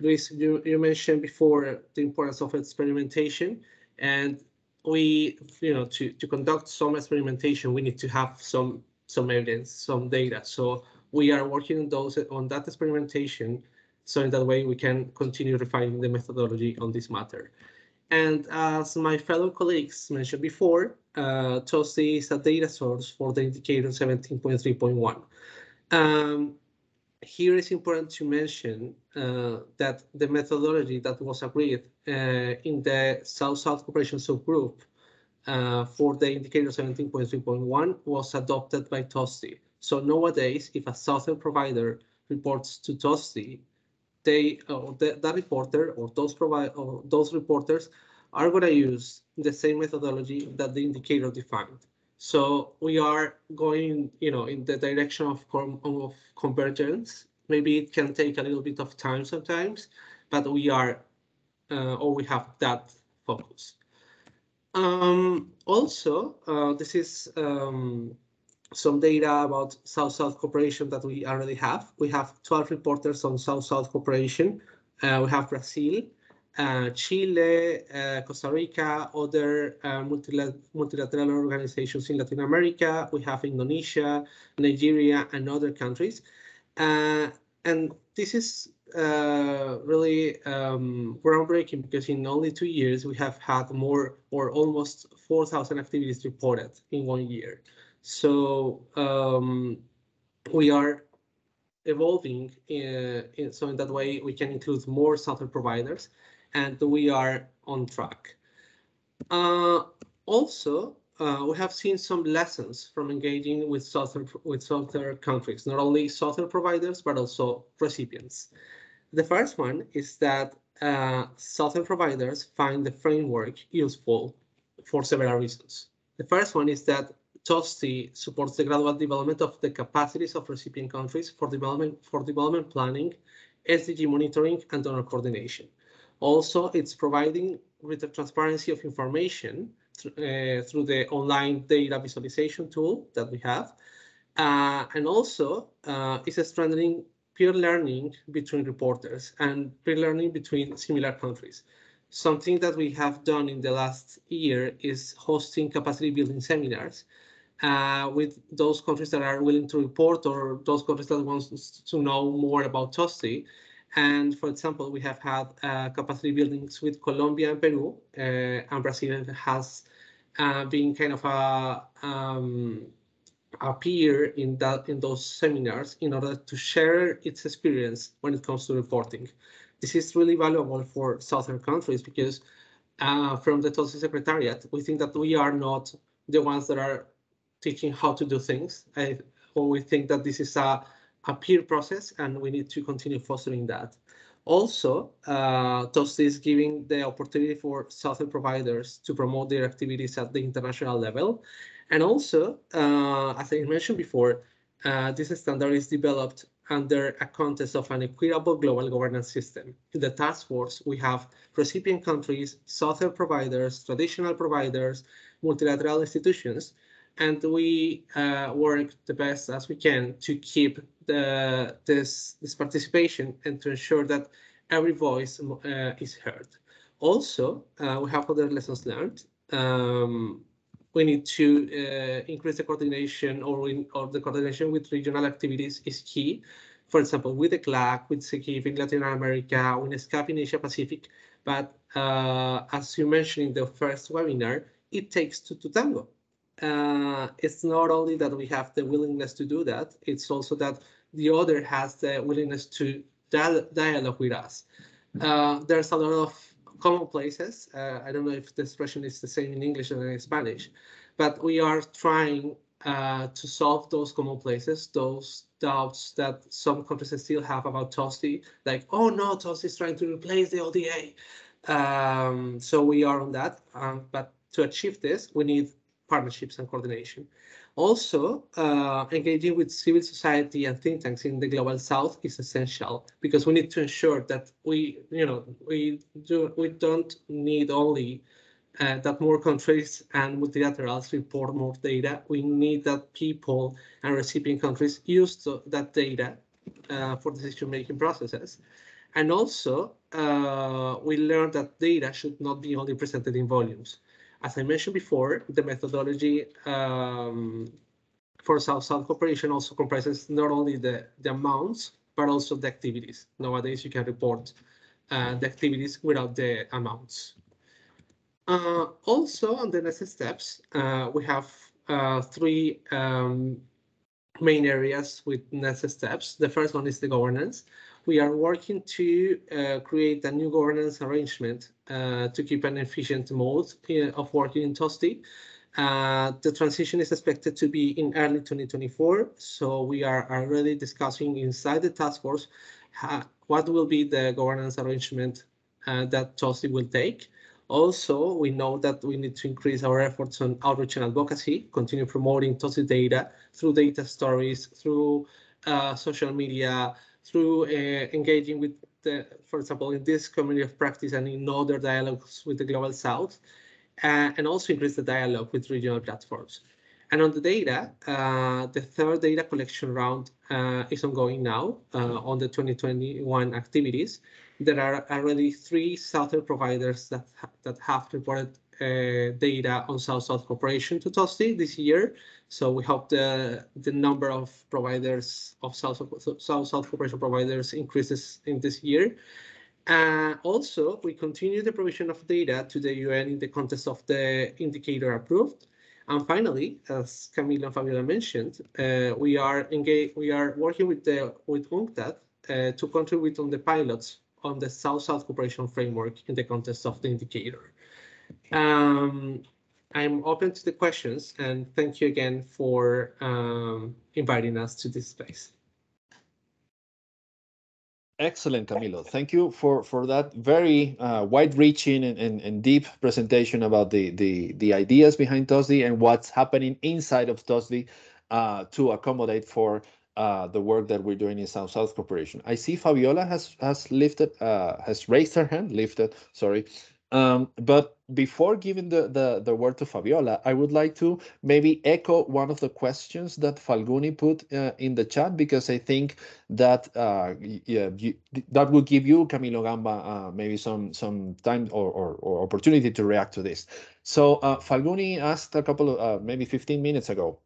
Luis, you mentioned before the importance of experimentation, and we, to conduct some experimentation, we need to have some evidence, some data. So we are working on that experimentation, so in that way we can continue refining the methodology on this matter. And as my fellow colleagues mentioned before, TOSTI is a data source for the indicator 17.3.1. Here it's important to mention that the methodology that was agreed in the South-South Cooperation Subgroup for the indicator 17.3.1 was adopted by TOSTI. So nowadays, if a Southern provider reports to TOSTI, that reporter or those reporters are going to use the same methodology that the indicator defined. So we are going, in the direction of convergence. Maybe it can take a little bit of time sometimes, but we are, or we have that focus. Also, this is some data about South-South cooperation that we already have. We have 12 reporters on South-South cooperation. We have Brazil, Chile, Costa Rica, other multilateral organizations in Latin America. We have Indonesia, Nigeria, and other countries. And this is really groundbreaking because in only 2 years, we have had more or almost 4,000 activities reported in 1 year. So we are evolving so in that way we can include more Southern providers, and we are on track. Also, we have seen some lessons from engaging with Southern countries, not only Southern providers, but also recipients. The first one is that Southern providers find the framework useful for several reasons. The first one is that TOSTI supports the gradual development of the capacities of recipient countries for development planning, SDG monitoring, and donor coordination. Also, it's providing greater transparency of information through the online data visualization tool that we have. And also, it's strengthening peer learning between reporters and peer learning between similar countries. Something that we have done in the last year is hosting capacity building seminars with those countries that are willing to report or those countries that want to know more about TOSTI. And for example, we have had capacity buildings with Colombia and Peru, and Brazil has been kind of a peer in those seminars in order to share its experience when it comes to reporting. This is really valuable for Southern countries because from the TOSI Secretariat. We think that we are not the ones that are teaching how to do things. Or we think that this is a peer process, and we need to continue fostering that. Also, TOSI is giving the opportunity for southern providers to promote their activities at the international level. And also, as I mentioned before, this standard is developed under a context of an equitable global governance system. In the task force, we have recipient countries, southern providers, traditional providers, multilateral institutions, and we work the best as we can to keep this participation and to ensure that every voice is heard. Also, we have other lessons learned. We need to increase the coordination, or the coordination with regional activities is key. For example, with the CLAC, with SECIF in Latin America, with SCAP in Asia Pacific. But as you mentioned in the first webinar, it takes two to tango. It's not only that we have the willingness to do that, it's also that the other has the willingness to dialogue with us. There's a lot of common places. I don't know if the expression is the same in English and in Spanish, but we are trying to solve those common places, those doubts that some countries still have about TOSI, like, oh no, TOSI is trying to replace the ODA. So we are on that, but to achieve this, we need partnerships and coordination. Also, engaging with civil society and think tanks in the global south is essential, because we need to ensure that we don't need only that more countries and multilaterals report more data. We need that people and recipient countries use that data for decision-making processes. And also, we learned that data should not be only presented in volumes. As I mentioned before, the methodology for South-South cooperation also comprises not only the amounts, but also the activities. Nowadays, you can report the activities without the amounts. Also, on the next steps, we have three main areas with next steps. The first one is the governance. We are working to create a new governance arrangement to keep an efficient mode of working in TOSTI. The transition is expected to be in early 2024, so we are already discussing inside the task force what will be the governance arrangement that TOSTI will take. Also, we know that we need to increase our efforts on outreach and advocacy, continue promoting TOSI data through data stories, through social media, through engaging with, for example, in this community of practice and in other dialogues with the Global South, and also increase the dialogue with regional platforms. And on the data, the third data collection round is ongoing now on the 2021 activities. There are already 3 southern providers that have reported data on South-South cooperation to TOSTI this year. So we hope the number of providers of South-South cooperation providers increases in this year. Also, we continue the provision of data to the UN in the context of the indicator approved. And finally, as Camilo and Fabiola mentioned, we are working with UNCTAD to contribute on the pilots on the South-South cooperation framework in the context of the indicator. I'm open to the questions, and thank you again for inviting us to this space. Excellent, Camilo. Thank you for that very wide-reaching and deep presentation about the ideas behind TOSDI and what's happening inside of TOSDI to accommodate for the work that we're doing in South-South cooperation. I see Fabiola has raised her hand, sorry. But before giving the word to Fabiola, I would like to maybe echo one of the questions that Falguni put in the chat, because I think that that will give you, Camilo Gamba, maybe some time or opportunity to react to this. So Falguni asked a couple of maybe 15 minutes ago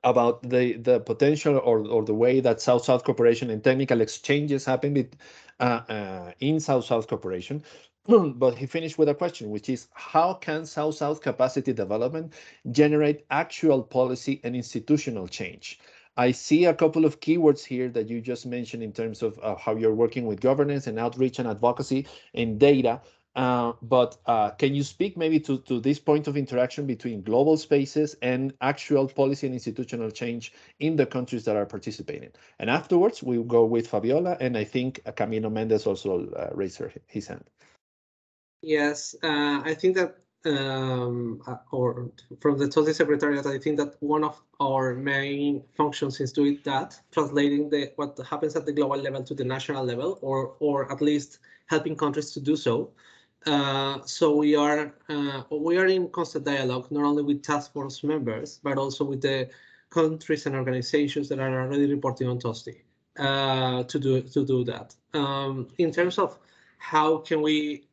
about the potential or the way that South-South cooperation and technical exchanges happen in South-South cooperation. But he finished with a question, which is, how can South-South capacity development generate actual policy and institutional change? I see a couple of keywords here that you just mentioned in terms of how you're working with governance and outreach and advocacy and data. But can you speak maybe to this point of interaction between global spaces and actual policy and institutional change in the countries that are participating? And afterwards, we'll go with Fabiola, and I think Camilo Mendez also raised his hand. Yes, I think that, or from the TOSI Secretariat, I think that one of our main functions is doing that, translating what happens at the global level to the national level, or at least helping countries to do so. So we are in constant dialogue, not only with task force members, but also with the countries and organizations that are already reporting on TOSI to do that. In terms of how can we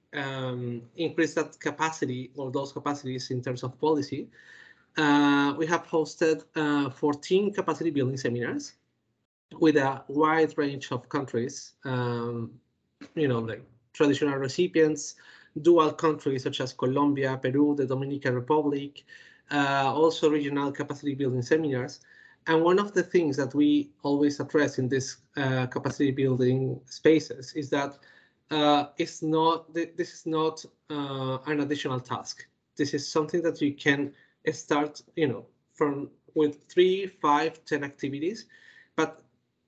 increase that capacity or those capacities in terms of policy, we have hosted 14 capacity building seminars with a wide range of countries, like traditional recipients, dual countries such as Colombia, Peru, the Dominican Republic, also regional capacity building seminars. And one of the things that we always address in this capacity building spaces is that this is not an additional task. This is something that you can start, with 3, 5, 10 activities, but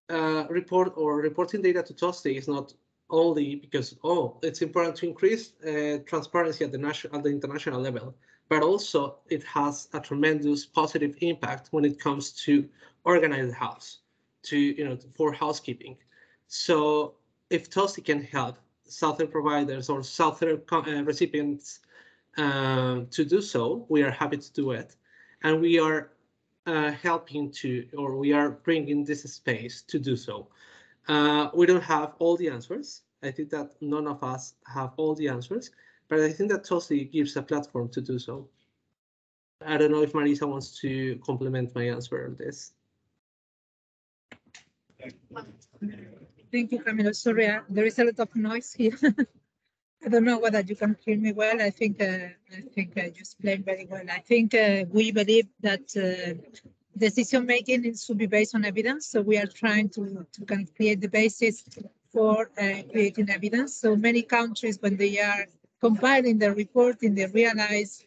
reporting data to TOSI is not only because it's important to increase transparency at the international level, but also it has a tremendous positive impact when it comes to organize the house, for housekeeping. So if TOSI can help Southern providers or Southern recipients to do so, we are happy to do it, and we are we are bringing this space to do so. We don't have all the answers. I think that none of us have all the answers, but I think that TOSI gives a platform to do so. I don't know if Marisa wants to complement my answer on this. Thank you, Camilo. Sorry, there is a lot of noise here. I don't know whether you can hear me well. I think you explained very well. I think we believe that decision making needs to be based on evidence. So we are trying to kind of create the basis for creating evidence. So many countries, when they are compiling the reporting, they realize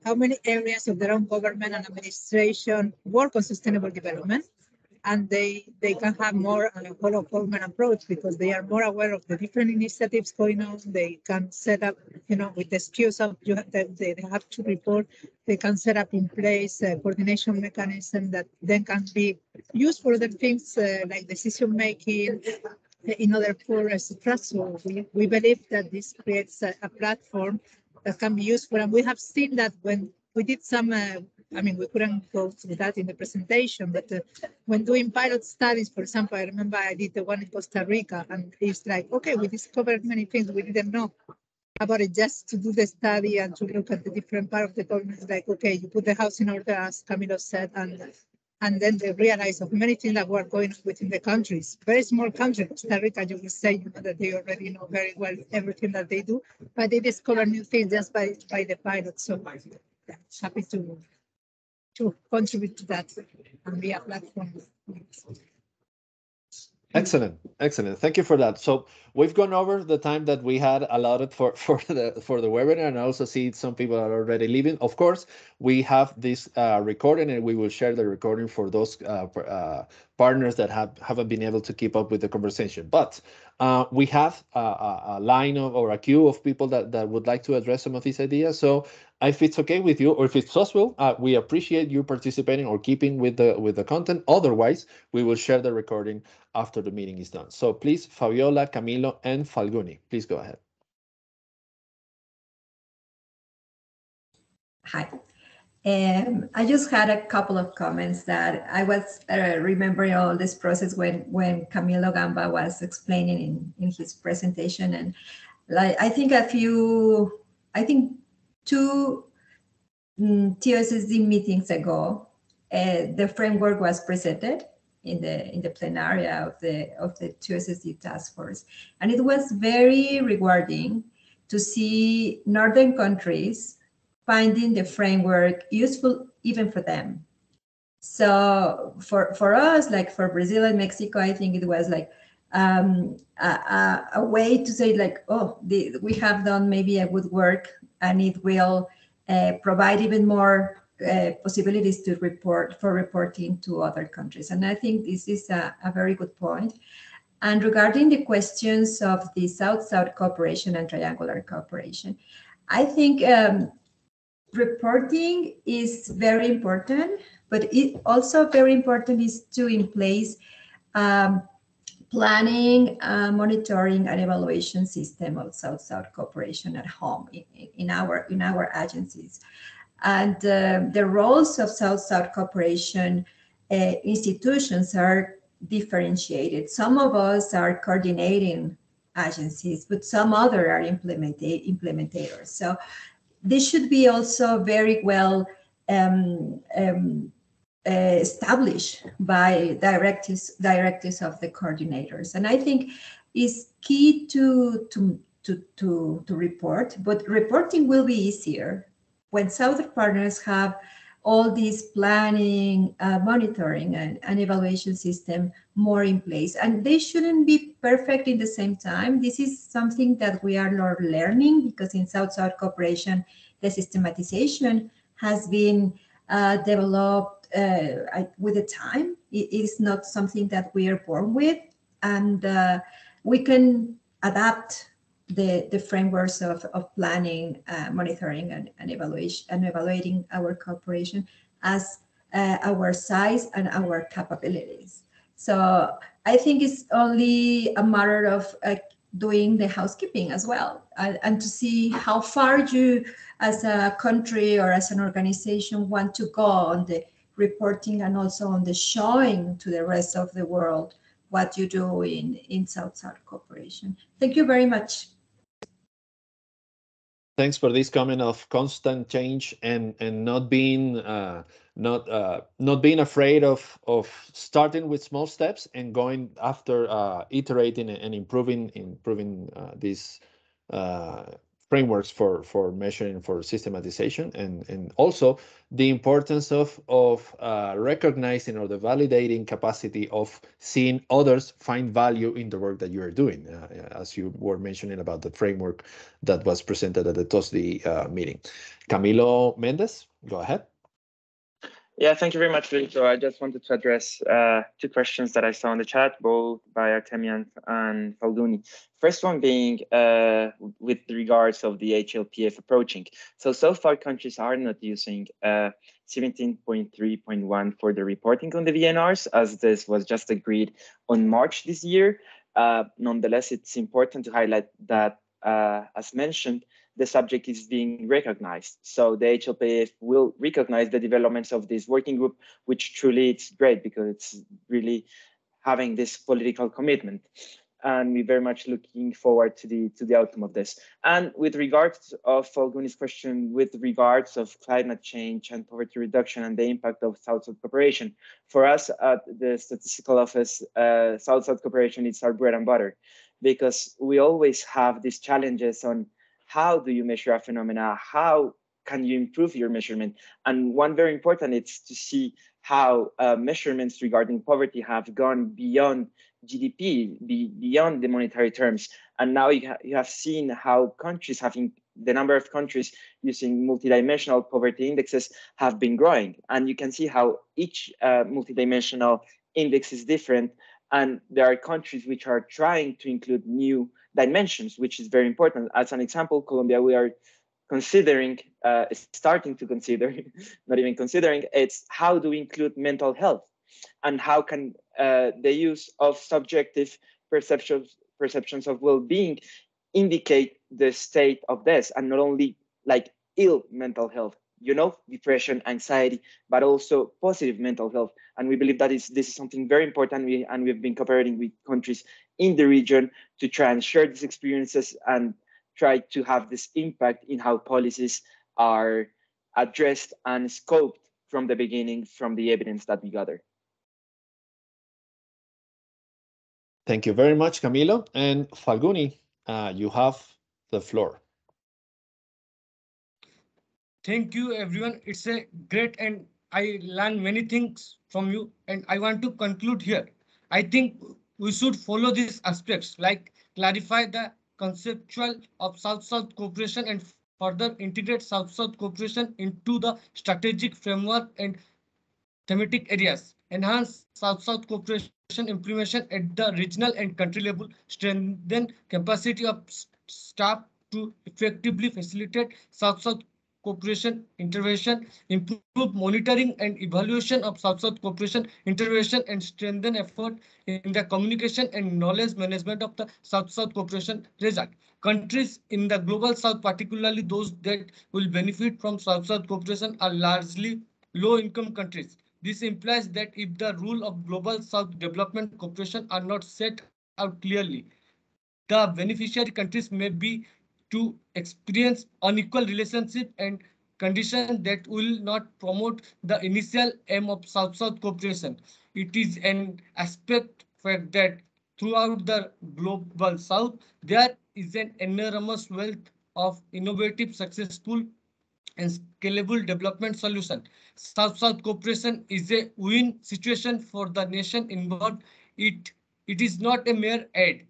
how many areas of their own government and administration work on sustainable development. And they can have more a whole of government approach because they are more aware of the different initiatives going on. They can set up, with the excuse of they have to report, they can set up in place a coordination mechanism that then can be used for other things like decision making in other forums, etc. So we believe that this creates a platform that can be useful. And we have seen that when we did some we couldn't go through that in the presentation, but when doing pilot studies, for example, I remember I did the one in Costa Rica, and it's like, okay, we discovered many things we didn't know about it. Just to do the study and to look at the different part of the government, it's like, okay, you put the house in order, as Camilo said, and then they realize of many things that were going on within the countries. Very small country, Costa Rica, you will say that they already know very well everything that they do, but they discover new things just by the pilot. So yeah, happy to contribute to that and be a platform. Excellent. Thank you for that. So we've gone over the time that we had allotted for the webinar, and I also see some people are already leaving. Of course, we have this recording, and we will share the recording for those partners that haven't been able to keep up with the conversation. But we have a line or a queue of people that would like to address some of these ideas. So if it's okay with you, or if it's possible, we appreciate you participating or keeping with the content. Otherwise, we will share the recording after the meeting is done. So please, Fabiola, Camilo, and Falguni, please go ahead. Hi. I just had a couple of comments that I was remembering all this process when Camilo Gamba was explaining in his presentation. And like, I think two TOSSD meetings ago, the framework was presented in the plenaria of the TOSSD task force, and it was very rewarding to see northern countries finding the framework useful even for them. So for us, like for Brazil and Mexico, I think it was like a way to say like, oh, we have done maybe a good work, and it will provide even more possibilities to reporting to other countries. And I think this is a very good point. And regarding the questions of the South-South cooperation and triangular cooperation, I think reporting is very important, but it also very important is to in place planning, monitoring, and evaluation system of South-South cooperation at home in our agencies. And the roles of South-South cooperation institutions are differentiated. Some of us are coordinating agencies, but some other are implementators. So this should be also very well established by directives of the coordinators. And I think is key to report, but reporting will be easier when Southern partners have all these planning, monitoring, and evaluation system more in place. And they shouldn't be perfect in the same time. This is something that we are learning, because in South-South cooperation, the systematization has been developed with the time. It is not something that we are born with, and we can adapt the frameworks of planning, monitoring, and evaluation, and evaluating our cooperation as our size and our capabilities. So I think it's only a matter of doing the housekeeping as well, and to see how far you as a country or as an organization want to go on the reporting, and also on the showing to the rest of the world what you do in South-South cooperation. Thank you very much. Thanks for this comment of constant change and not being not being afraid of starting with small steps and going after iterating and improving these frameworks for measuring, for systematization, and also the importance of recognizing, or the validating capacity of seeing others find value in the work that you are doing, as you were mentioning about the framework that was presented at the TOSDI meeting. Camilo Mendez, go ahead. Yeah, thank you very much, Luis. So I just wanted to address two questions that I saw in the chat, both by Artemian and Falduni. First one being with regards of the HLPF approaching. So far countries are not using 17.3.1 for the reporting on the VNRs, as this was just agreed on March this year. Nonetheless, it's important to highlight that, as mentioned, the subject is being recognized. So the HLPF will recognize the developments of this working group, which truly it's great, because it's really having this political commitment. And we're very much looking forward to the outcome of this. And with regards of Falguni's question, with regards of climate change and poverty reduction and the impact of South-South cooperation, for us at the Statistical Office, South-South cooperation is our bread and butter, because we always have these challenges on how do you measure a phenomena, how can you improve your measurement? And one very important is to see how measurements regarding poverty have gone beyond GDP, beyond the monetary terms. And now you have seen how countries the number of countries using multidimensional poverty indexes have been growing. And you can see how each multidimensional index is different. And there are countries which are trying to include new dimensions, which is very important. As an example, Colombia, we are considering, starting to consider, not even considering, it's how do we include mental health, and how can the use of subjective perceptions of well-being indicate the state of this, and not only like ill mental health, depression, anxiety, but also positive mental health. And we believe that this is something very important. We've been cooperating with countries in the region to try and share these experiences and try to have this impact in how policies are addressed and scoped from the beginning, from the evidence that we gather. Thank you very much, Camilo. And Falguni, you have the floor. Thank you, everyone. It's a great, and I learned many things from you, and I want to conclude here. I think we should follow these aspects, like clarify the conceptual of South-South cooperation and further integrate South-South cooperation into the strategic framework and thematic areas, enhance South-South cooperation implementation at the regional and country level, strengthen capacity of staff to effectively facilitate South-South cooperation intervention, improve monitoring and evaluation of South-South cooperation intervention, and strengthen effort in the communication and knowledge management of the South-South cooperation result. Countries in the global South, particularly those that will benefit from South-South cooperation, are largely low-income countries. This implies that if the rule of global South development cooperation are not set out clearly, the beneficiary countries may be to experience unequal relationship and conditions that will not promote the initial aim of South-South cooperation. It is an aspect fact that throughout the global South, there is an enormous wealth of innovative, successful, and scalable development solution. South-South cooperation is a win situation for the nation involved. It is not a mere aid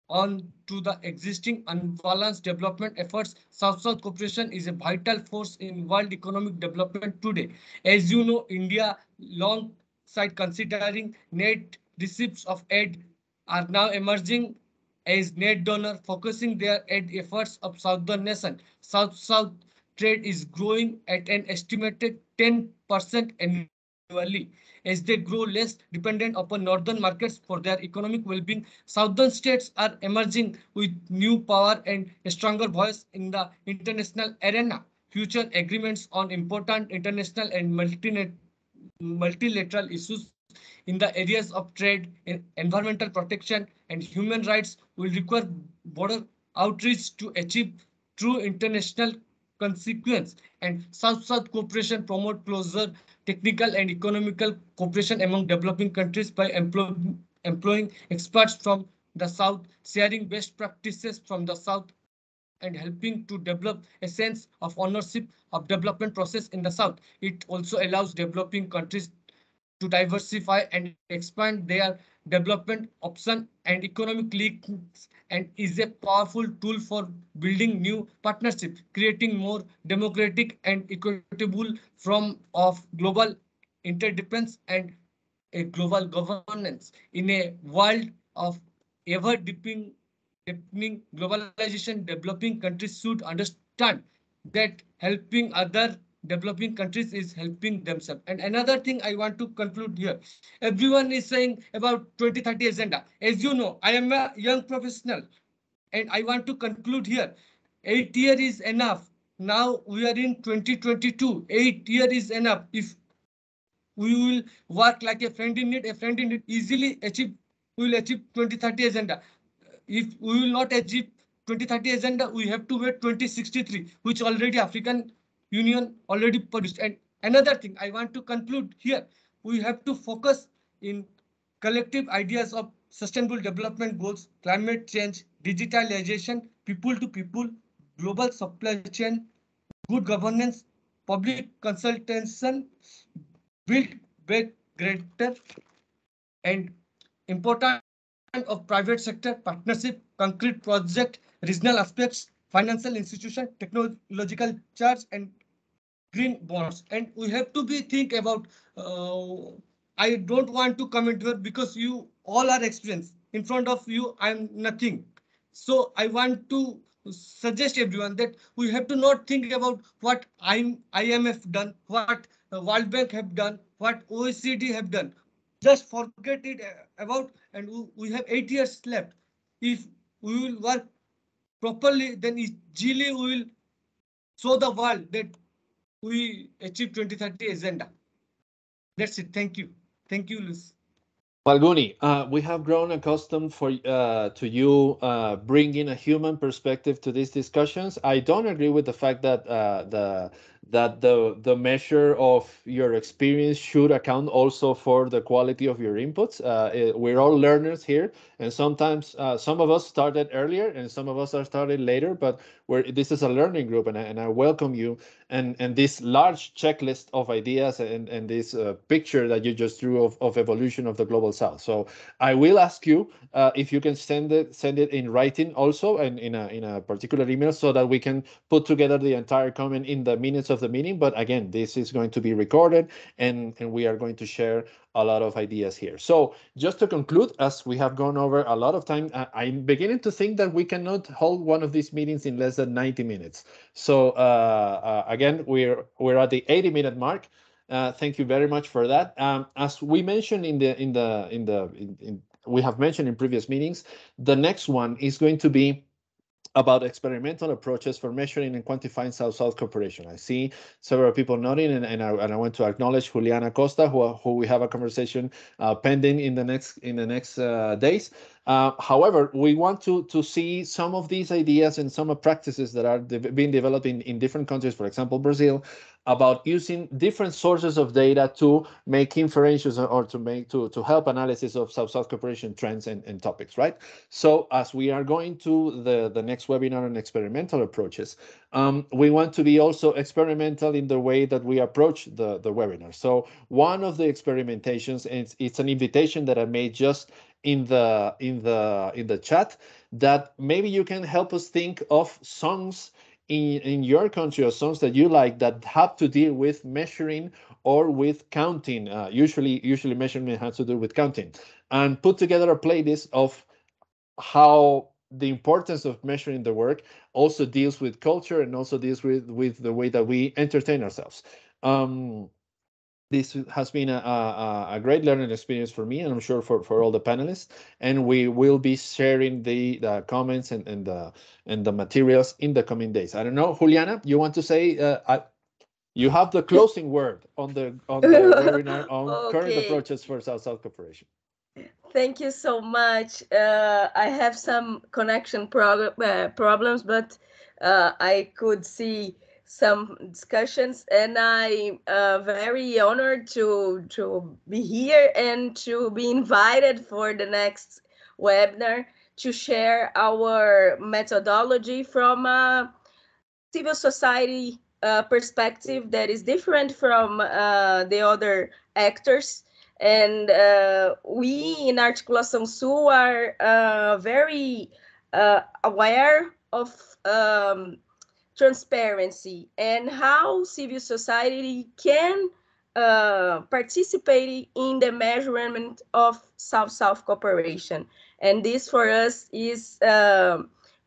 on to the existing unbalanced development efforts. South-South cooperation is a vital force in world economic development today. As you know, India, alongside considering net receipts of aid, are now emerging as net donor, focusing their aid efforts of southern nation. South-South trade is growing at an estimated 10% annually. As they grow less dependent upon northern markets for their economic well-being, southern states are emerging with new power and a stronger voice in the international arena. Future agreements on important international and multilateral issues in the areas of trade, environmental protection, and human rights will require border outreach to achieve true international consequence. And South-South cooperation promote closer technical and economical cooperation among developing countries by employing experts from the South, sharing best practices from the South, and helping to develop a sense of ownership of development process in the South. It also allows developing countries to diversify and expand their development option and economic links, and is a powerful tool for building new partnerships, creating more democratic and equitable from of global interdependence and a global governance in a world of ever deepening globalization. Developing countries should understand that helping other developing countries is helping themselves. And another thing I want to conclude here, everyone is saying about 2030 agenda. As you know, I am a young professional and I want to conclude here. 8 years is enough. Now we are in 2022. 8 years is enough. If we will work like a friend in need easily achieve, we will achieve 2030 agenda. If we will not achieve 2030 agenda, we have to wait 2063, which already African Union already published. And another thing I want to conclude here, we have to focus in collective ideas of sustainable development goals, climate change, digitalization, people to people, global supply chain, good governance, public consultation, build back greater and important of private sector partnership, concrete project, regional aspects, financial institution, technological charge, and green bonds. And we have to be think about, I don't want to comment here because you all are experienced. In front of you, I'm nothing. So I want to suggest everyone that we have to not think about what IMF done, what World Bank have done, what OECD have done. Just forget it about, and we have 8 years left. If we will work properly, then easily we will show the world that we achieve 2030 agenda. That's it. Thank you. Thank you, Luis. Falguni, we have grown accustomed to you bringing a human perspective to these discussions. I don't agree with the fact that that the measure of your experience should account also for the quality of your inputs. We're all learners here, and sometimes some of us started earlier and some of us are started later, but this is a learning group, and I welcome you. And this large checklist of ideas and this picture that you just drew of evolution of the global south. So I will ask you if you can send it in writing also, and in a particular email, so that we can put together the entire comment in the minutes of the meeting. But again, this is going to be recorded, and we are going to share a lot of ideas here. So just to conclude, as we have gone over a lot of time, I'm beginning to think that we cannot hold one of these meetings in less than 90 minutes. So again, we're at the 80-minute mark. Thank you very much for that. As we mentioned we have mentioned in previous meetings, the next one is going to be about experimental approaches for measuring and quantifying South-South cooperation. I see several people nodding, and I want to acknowledge Juliana Costa, who we have a conversation pending in the next days. However, we want to see some of these ideas and some practices that are being developed in different countries, for example, Brazil, about using different sources of data to make inferences or to help analysis of South-South cooperation trends and topics, right? So as we are going to the next webinar on experimental approaches, we want to be also experimental in the way that we approach the webinar. So one of the experimentations, and it's an invitation that I made just in the chat, that maybe you can help us think of songs in your country, or songs that you like that have to deal with measuring or with counting. Usually measurement has to do with counting, and put together a playlist of how the importance of measuring the work also deals with culture and also deals with the way that we entertain ourselves. This has been a great learning experience for me, and I'm sure for all the panelists. And we will be sharing the comments and the materials in the coming days. I don't know, Juliana, you want to say? You have the closing word on the webinar on current approaches for South-South cooperation. Thank you so much. I have some connection problems, but I could see some discussions, and I'm very honored to be here and to be invited for the next webinar to share our methodology from a civil society perspective that is different from the other actors. And we in Articulação Sul are very aware of transparency and how civil society can participate in the measurement of South-South cooperation. And this for us is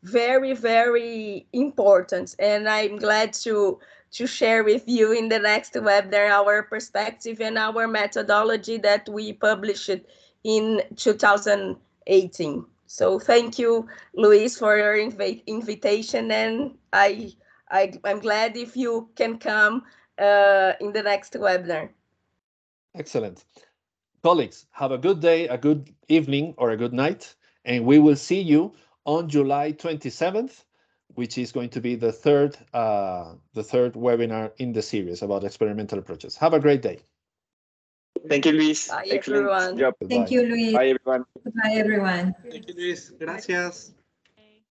very, very important. And I'm glad to share with you in the next webinar our perspective and our methodology that we published in 2018. So thank you, Luis, for your invitation, and I'm glad if you can come in the next webinar. Excellent. Colleagues, have a good day, a good evening, or a good night, and we will see you on July 27th, which is going to be the third webinar in the series about experimental approaches. Have a great day. Thank you, Luis. Bye, Excellent everyone. job. Thank you, Luis. Bye, everyone. Goodbye, everyone. Thank you, Luis. Gracias.